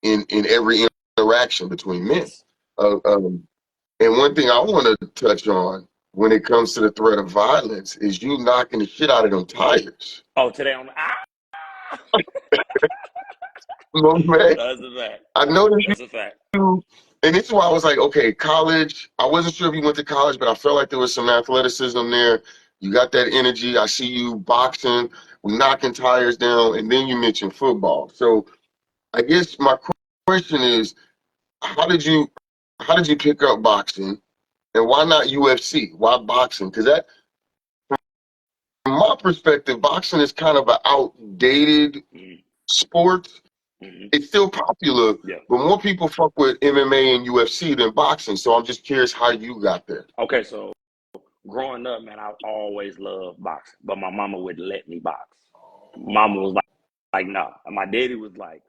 S1: in every interaction between men.
S2: Yes.
S1: Uh, um, and one thing I want to touch on when it comes to the threat of violence is you knocking the shit out of them tires.
S2: Oh, today on
S1: You know, man,
S2: that's a fact.
S1: I noticed
S2: That's a fact.
S1: you, and this is why I was like, okay, college. I wasn't sure if you went to college, but I felt like there was some athleticism there. You got that energy. I see you boxing, knocking tires down, and then you mentioned football. So I guess my question is, how did you how did you pick up boxing, and why not UFC? Why boxing? Because that, from my perspective, boxing is kind of an outdated
S2: Mm-hmm.
S1: sport.
S2: Mm-hmm.
S1: It's still popular,
S2: Yeah.
S1: but more people fuck with MMA and UFC than boxing. So I'm just curious how you got there.
S2: Okay, so growing up, man, I always loved boxing, but my mama wouldn't let me box. Mama was like, no. And my daddy was like,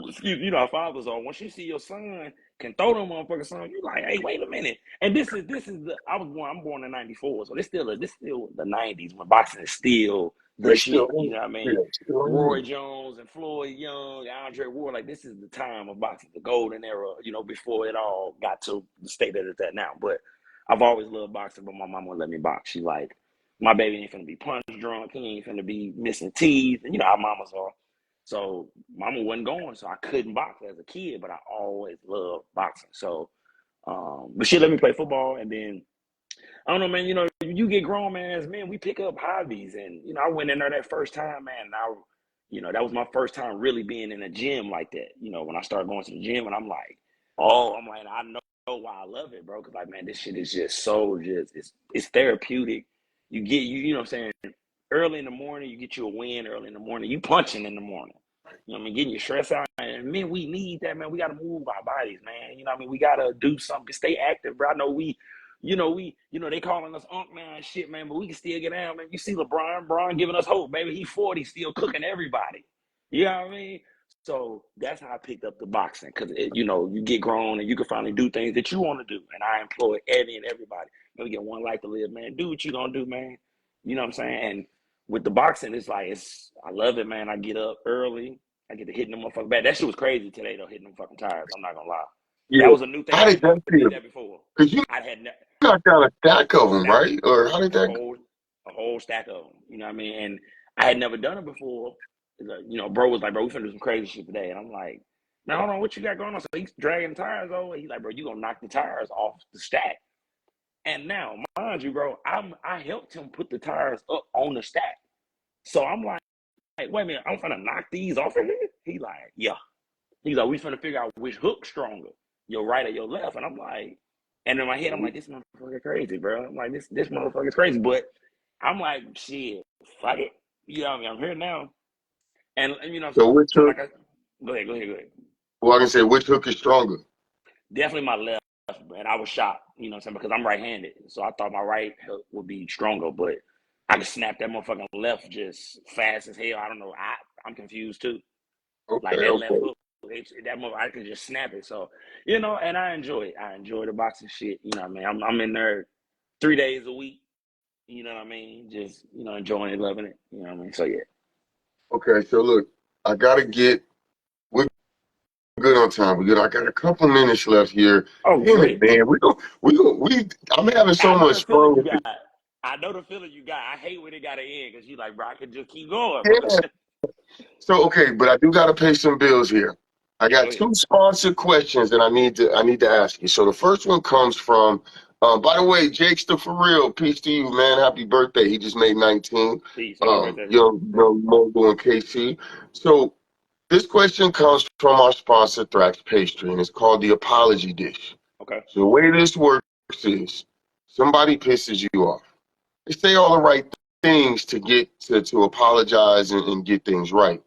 S2: excuse me, our fathers are. Once you see your son can throw them motherfuckers, son, you like, hey, wait a minute. And this is the I'm born in '94, so this still the '90s when boxing is still the
S1: They
S2: shit.
S1: still,
S2: You know what I
S1: yeah,
S2: mean?
S1: still,
S2: Roy Jones and Floyd Young, Andre Ward, like this is the time of boxing, the golden era. Before it all got to the state that it's at now. But I've always loved boxing, but my mom wouldn't let me box. She like, my baby ain't finna be punch drunk. He ain't finna be missing teeth. And you know how mamas are. So mama wasn't going, so I couldn't box as a kid, but I always loved boxing. So, but she let me play football, and then I don't know, man. you get grown, man. As men, we pick up hobbies, and I went in there that first time, man. And that was my first time really being in a gym like that. When I started going to the gym, and I'm like, I know why I love it, bro. Because like, man, this shit is just it's therapeutic. You know what I'm saying? Early in the morning, you get you a win. Early in the morning, you punching in the morning. You know what I mean? Getting your stress out. And men, we need that, man. We got to move our bodies, man. You know what I mean? We got to do something. Stay active, bro. I know they calling us unk, man, shit, man, but we can still get down, man. You see LeBron giving us hope, baby. He's 40, still cooking everybody. You know what I mean? So that's how I picked up the boxing, because, you get grown and you can finally do things that you want to do. And I employ Eddie and everybody. We get one life to live, man. Do what you going to do, man. You know what I'm saying? And with the boxing, I love it, man. I get up early. I get to hitting them motherfucking back. That shit was crazy today, though, hitting them fucking tires. I'm not going to lie.
S1: Yeah.
S2: That was a new thing.
S1: How did that
S2: I
S1: feel?
S2: did that before.
S1: Because you knocked out a stack of them, right? Or how did that go?
S2: A whole stack of them. You know what I mean? And I had never done it before. Bro was like, bro, we finna do some crazy shit today. And I'm like, man, hold on, what you got going on? So he's dragging tires over. He's like, bro, you gonna knock the tires off the stack. And now, mind you, bro, I helped him put the tires up on the stack. So I'm like, wait a minute, I'm finna knock these off of here? He like, yeah. He's like, we finna figure out which hook's stronger, your right or your left. And I'm like, and in my head, I'm like, this motherfucker crazy, bro. I'm like, this motherfucker's crazy. But I'm like, shit, fuck it. You know what I mean? I'm here now. And
S1: So which hook?
S2: Go ahead.
S1: Well, I can say, which hook is stronger?
S2: Definitely my left, and I was shocked, because I'm right-handed. So I thought my right hook would be stronger, but I could snap that motherfucking left just fast as hell. I don't know. I'm confused too.
S1: Okay,
S2: like that left hook. I could just snap it. So, and I enjoy it. I enjoy the boxing shit. You know what I mean? I'm in there 3 days a week. You know what I mean? Just, enjoying it, loving it. You know what I mean? So, yeah.
S1: Okay, so look, we're good on time. I got a couple minutes left here.
S2: Oh,
S1: Damn
S2: great.
S1: it, man. I'm having so much fun with it.
S2: I know the feeling you got. I hate when it got to end, because you like, bro, I could just keep going, bro.
S1: Yeah. So, okay, but I do got to pay some bills here. I got two sponsored questions that I need to ask you. So the first one comes from, by the way, Jakester, for real, peace to you, man. Happy birthday. He just made 19.
S2: Peace. Happy birthday.
S1: Young mogul in KC. So this question comes from our sponsor, Thrax Pastry, and it's called the apology dish.
S2: Okay.
S1: So the way this works is somebody pisses you off. They say all the right things to get to apologize and get things right.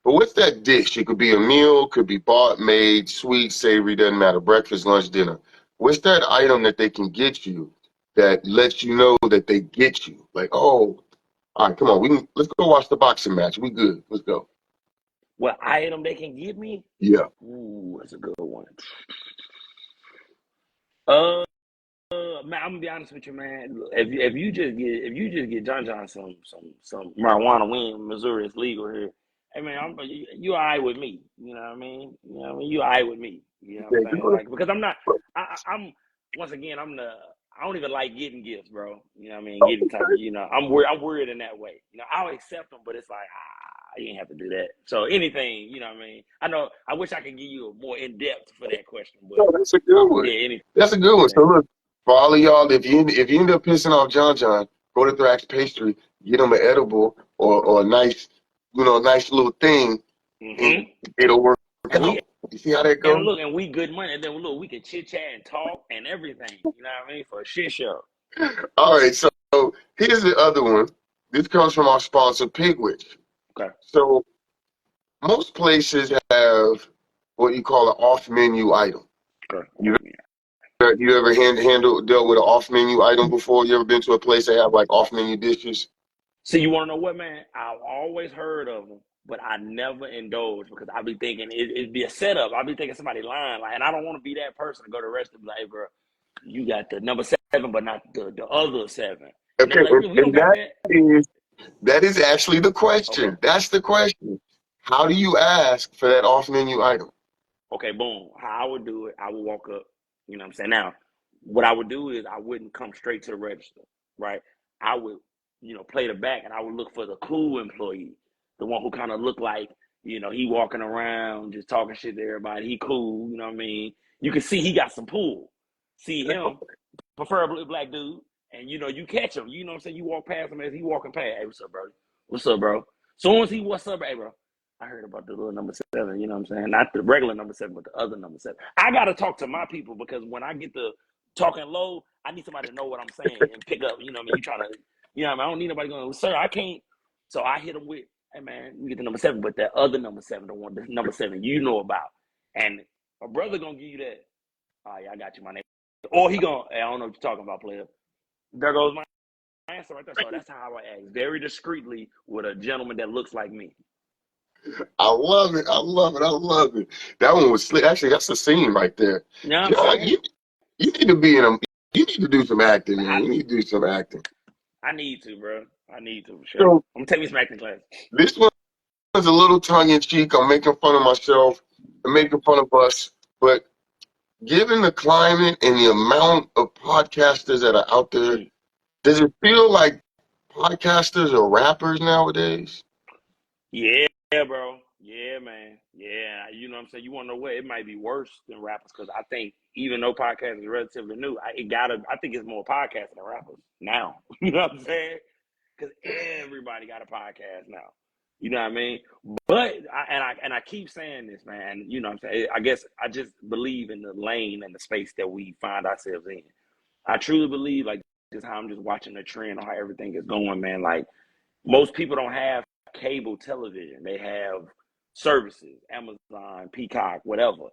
S1: But what's that dish? It could be a meal, could be bought, made, sweet, savory, doesn't matter, breakfast, lunch, dinner. What's that item that they can get you that lets you know that they get you? Like, oh, all right, come on, let's go watch the boxing match. We good. Let's go.
S2: What item they can give me?
S1: Yeah.
S2: Ooh, that's a good one. Man, I'm gonna be honest with you, man. If you just get John some marijuana, when Missouri is legal here, hey man, you all right with me? You know what I mean? You all right with me? You know what I'm saying? Like, because I'm not. I'm once again, I don't even like getting gifts, bro. You know what I mean? Getting type of, I'm worried in that way. I'll accept them, but it's like, you ain't have to do that. So anything, you know what I mean? I know. I wish I could give you a more in depth for that question, but
S1: No, that's a good one.
S2: yeah, anything.
S1: That's a good one. So look, for all of y'all, if you end up pissing off John, go to Thrax Pastry, get him an edible or a nice, nice little thing, and it'll work out. You see how that goes?
S2: And look, and we good money. And then look, we can chit chat and talk and everything. You know what I mean? For a shit show.
S1: All right, so here's the other one. This comes from our sponsor, Pigwitch.
S2: Okay.
S1: So most places have what you call an off-menu item.
S2: Okay.
S1: You ever dealt with an off-menu item before? You ever been to a place that have like off-menu dishes?
S2: So you want to know what, man? I've always heard of them, but I never indulge, because I be thinking it'd be a setup. I be thinking somebody lying, and I don't want to be that person to go to the restaurant and be like, hey, bro, you got the number 7, but not the other 7.
S1: Okay,
S2: like, we don't got that.
S1: That is actually the question. Okay. That's the question. How do you ask for that off-menu item?
S2: Okay, boom. How I would do it, I would walk up, you know what I'm saying? Now, what I would do is I wouldn't come straight to the register, right? I would, play the back, and I would look for the cool employee, the one who kind of looked like, he walking around just talking shit to everybody. He cool, you know what I mean? You can see he got some pull. See him, preferably a black dude, and you catch him. You know what I'm saying? You walk past him as he walking past. Hey, what's up, bro? What's up, bro? Soon as he, what's up, hey, bro? I heard about the little number 7. You know what I'm saying? Not the regular number 7, but the other number 7. I gotta talk to my people because when I get to talking low, I need somebody to know what I'm saying and pick up. You know what I mean? You trying to, I don't need nobody going, sir, I can't. So I hit him with, hey man, you get the number 7, but that other number 7, the number 7 you know about, and a brother gonna give you that. Oh yeah, I got you, my name. Or he gonna, hey, I don't know what you're talking about, player. There goes my answer right there. So that's how I act, very discreetly with a gentleman that looks like me.
S1: I love it. I love it. I love it. That one was slick. Actually, that's the scene right there.
S2: You know what I'm
S1: John,
S2: saying?
S1: you need to be in a. You need to do some acting, man. You need to do some acting.
S2: I need to, bro. I need to, for sure.
S1: So
S2: I'm gonna take me some acting class.
S1: this one is a little tongue in cheek. I'm making fun of myself. I'm making fun of us, but given the climate and the amount of podcasters that are out there, does it feel like podcasters are rappers nowadays?
S2: Yeah, bro. Yeah, man. Yeah, you know what I'm saying? You want to know what? It might be worse than rappers because I think even though podcast is relatively new, I think it's more podcasting than rappers now. You know what I'm saying? Because everybody got a podcast now. You know what I mean? But I keep saying this, man. You know what I'm saying? I guess I just believe in the lane and the space that we find ourselves in. I truly believe, like, just how I'm just watching the trend on how everything is going, man. Like, most people don't have cable television. They have services, Amazon, Peacock, whatever.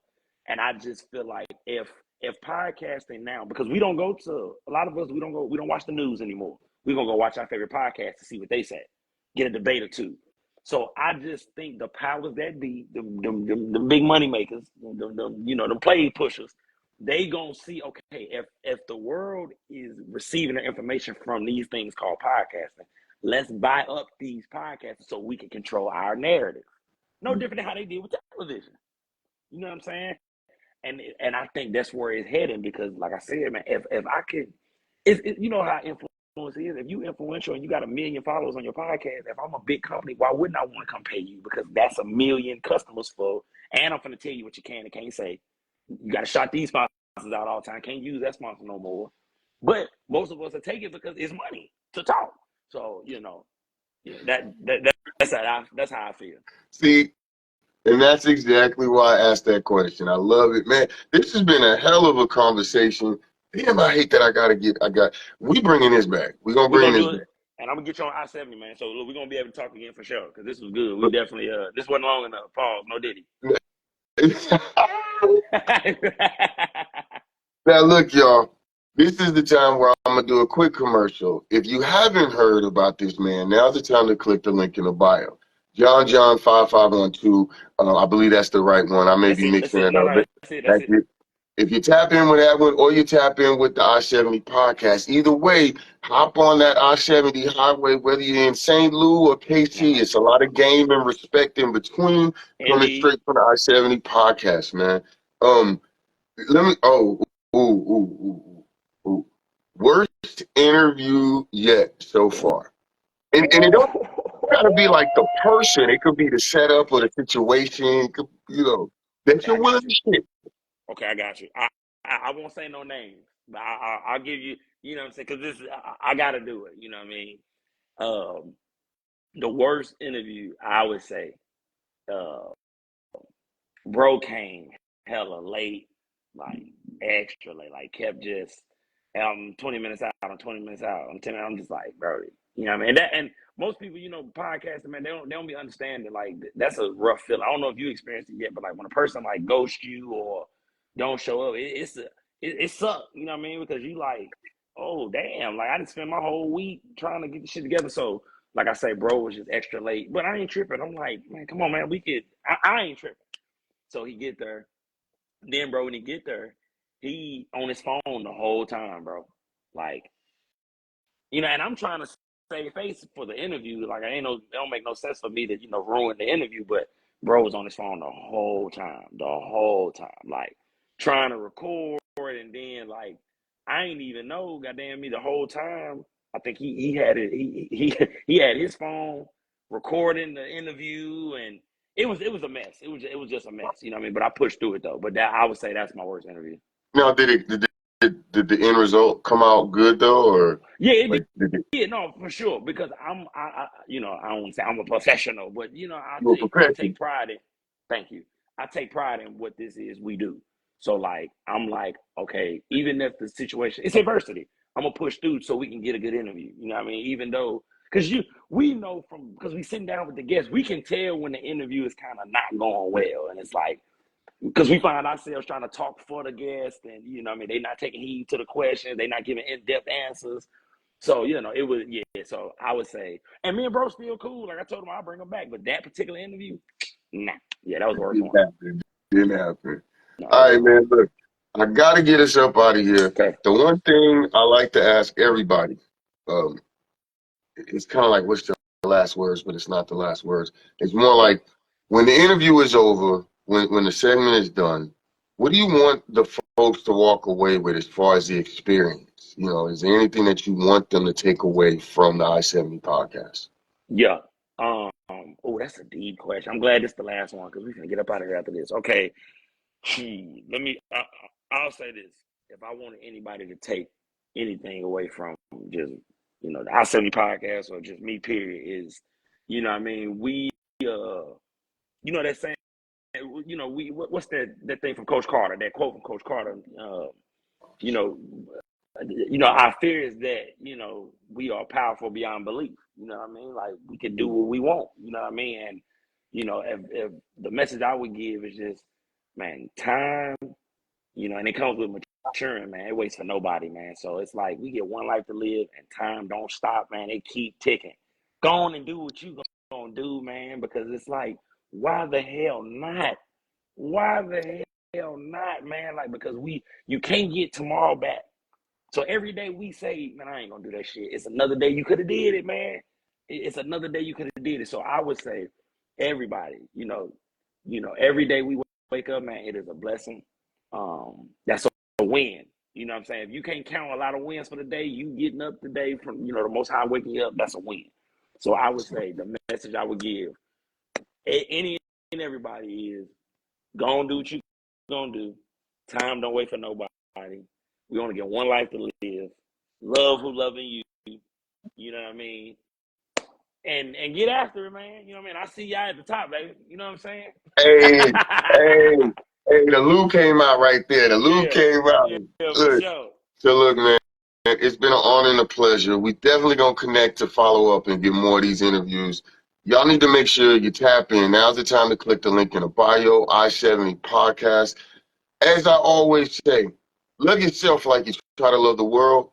S2: And I just feel like if podcasting now, because we don't go to, a lot of us, we don't watch the news anymore. We're going to go watch our favorite podcast to see what they say, get a debate or two. So I just think the powers that be, the big money makers, the play pushers, they gonna see, okay, if the world is receiving the information from these things called podcasting, let's buy up these podcasts so we can control our narrative. No different than how they did with television. You know what I'm saying? And I think that's where it's heading because, like I said, man, if I could, you know how influence is. If you influential and you got 1 million followers on your podcast, if I'm a big company, why wouldn't I want to come pay you? Because that's 1 million customers for, and I'm going to tell you what you can and can't say. You got to shout these sponsors out all the time. Can't use that sponsor no more. But most of us will take it because it's money to talk. So, that's how I feel.
S1: See, and that's exactly why I asked that question. I love it, man. This has been a hell of a conversation. Damn, I hate that we bringing this back. We're going to bring this back.
S2: And I'm going to get you on I-70, man. So look, we're going to be able to talk again for sure because this was good. We definitely, this wasn't long enough. Pause. No diddy.
S1: Now, look, y'all. This is the time where I'm going to do a quick commercial. If you haven't heard about this man, now's the time to click the link in the bio. John 5512. I believe that's the right one. I may be mixing it up.
S2: That's it.
S1: If you tap in with that one or you tap in with the I-70 podcast, either way, hop on that I-70 highway, whether you're in St. Louis or KC. It's a lot of game and respect in between. Coming straight from the I-70 podcast, man. Worst interview yet so far. And it don't gotta be like the person. It could be the setup or the situation. It could, that you're willing to shit.
S2: Okay, I got you. I won't say no names, but I'll give you. You know what I'm saying? Because I got to do it. You know what I mean? The worst interview I would say, bro came hella late, like extra late, like kept just 20 minutes out, I'm 20 minutes out. I'm just like, bro, you know what I mean? And most people, podcasting, man, they don't be understanding. Like that's a rough feeling. I don't know if you experienced it yet, but like when a person like ghosts you or don't show up, it sucks. You know what I mean? Because you like, oh damn, like I didn't spend my whole week trying to get the shit together. So like I say, bro was just extra late, but I ain't tripping. I'm like, man, come on, man, I ain't tripping. So he get there. Then, bro, when he get there, he on his phone the whole time, bro. Like, and I'm trying to save face for the interview. Like, it don't make no sense for me to, ruin the interview. But bro was on his phone the whole time, like trying to record, and then like I ain't even know, goddamn me, the whole time. I think he had it. He had his phone recording the interview, and it was a mess. It was just a mess, you know what I mean? But I pushed through it though. But I would say that's my worst interview.
S1: Now, did the end result come out good though, or?
S2: Yeah, it
S1: Like,
S2: did. Yeah, no, for sure. Because you know, I don't say I'm a professional, but you know,
S1: you're a
S2: I
S1: professional.
S2: take pride in. Thank you. I take pride in what this is we do. So like, I'm like, okay, even if the situation, it's adversity, I'm gonna push through so we can get a good interview. You know what I mean? Even though, we know because we sitting down with the guests, we can tell when the interview is kind of not going well, and it's like, because we find ourselves trying to talk for the guest, and you know, what I mean, they're not taking heed to the questions, they're not giving in-depth answers. So, you know, it was, yeah. So I would say, and me and bro still cool. Like I told him, I'll bring him back. But that particular interview, nah. Yeah, that was the worst
S1: Didn't
S2: one.
S1: happen. Didn't happen.
S2: No, that
S1: All
S2: was the
S1: right,
S2: worst one.
S1: man. Look, I gotta get us up out of here.
S2: Okay.
S1: The one thing I like to ask everybody, um, it's kind of like what's the last words, but it's not the last words. It's more like when the interview is over, when the segment is done, what do you want the folks to walk away with as far as the experience? You know, is there anything that you want them to take away from the I70 podcast?
S2: Yeah. Oh, that's a deep question. I'm glad this is the last one because we're going to get up out of here after this. Okay. Let me, I'll say this. If I wanted anybody to take anything away from just, you know, the I-70 podcast or just me, period, is, you know what I mean? You know, that saying, you know, what's that thing from Coach Carter, that quote from Coach Carter, you know, our fear is that, you know, we are powerful beyond belief. You know what I mean? Like we can do what we want. You know what I mean? And you know, if the message I would give is just, man, time. You know, and it comes with maturing, man. It waits for nobody, man. So it's like we get one life to live, and time don't stop, man. It keep ticking. Go on and do what you gonna do, man. Because it's like, why the hell not? Why the hell not, man? Like because you can't get tomorrow back. So every day we say, man, I ain't gonna do that shit. It's another day you could have did it, man. It's another day you could have did it. So I would say, everybody, every day we wake up, man, it is a blessing. That's a win. You know what I'm saying? If you can't count a lot of wins for the day, you getting up today from, the Most High waking you up, that's a win. So I would say the message I would give any and everybody is go and do what you gonna do. Time don't wait for nobody. We only get one life to live. Love who loving you. You know what I mean? And get after it, man. You know what I mean? I see y'all at the top, baby. You know what I'm saying?
S1: Hey, hey, hey, the Lou came out right there. The Lou
S2: Yeah,
S1: came out.
S2: yeah, for
S1: Look,
S2: sure.
S1: so look, man, it's been an honor and a pleasure. We definitely gonna connect to follow up and get more of these interviews. Y'all need to make sure you tap in. Now's the time to click the link in the bio, I70 podcast. As I always say, love yourself like you try to love the world.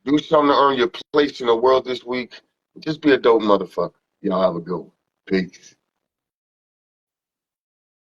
S1: Do something to earn your place in the world this week. Just be a dope motherfucker. Y'all have a good one. Peace.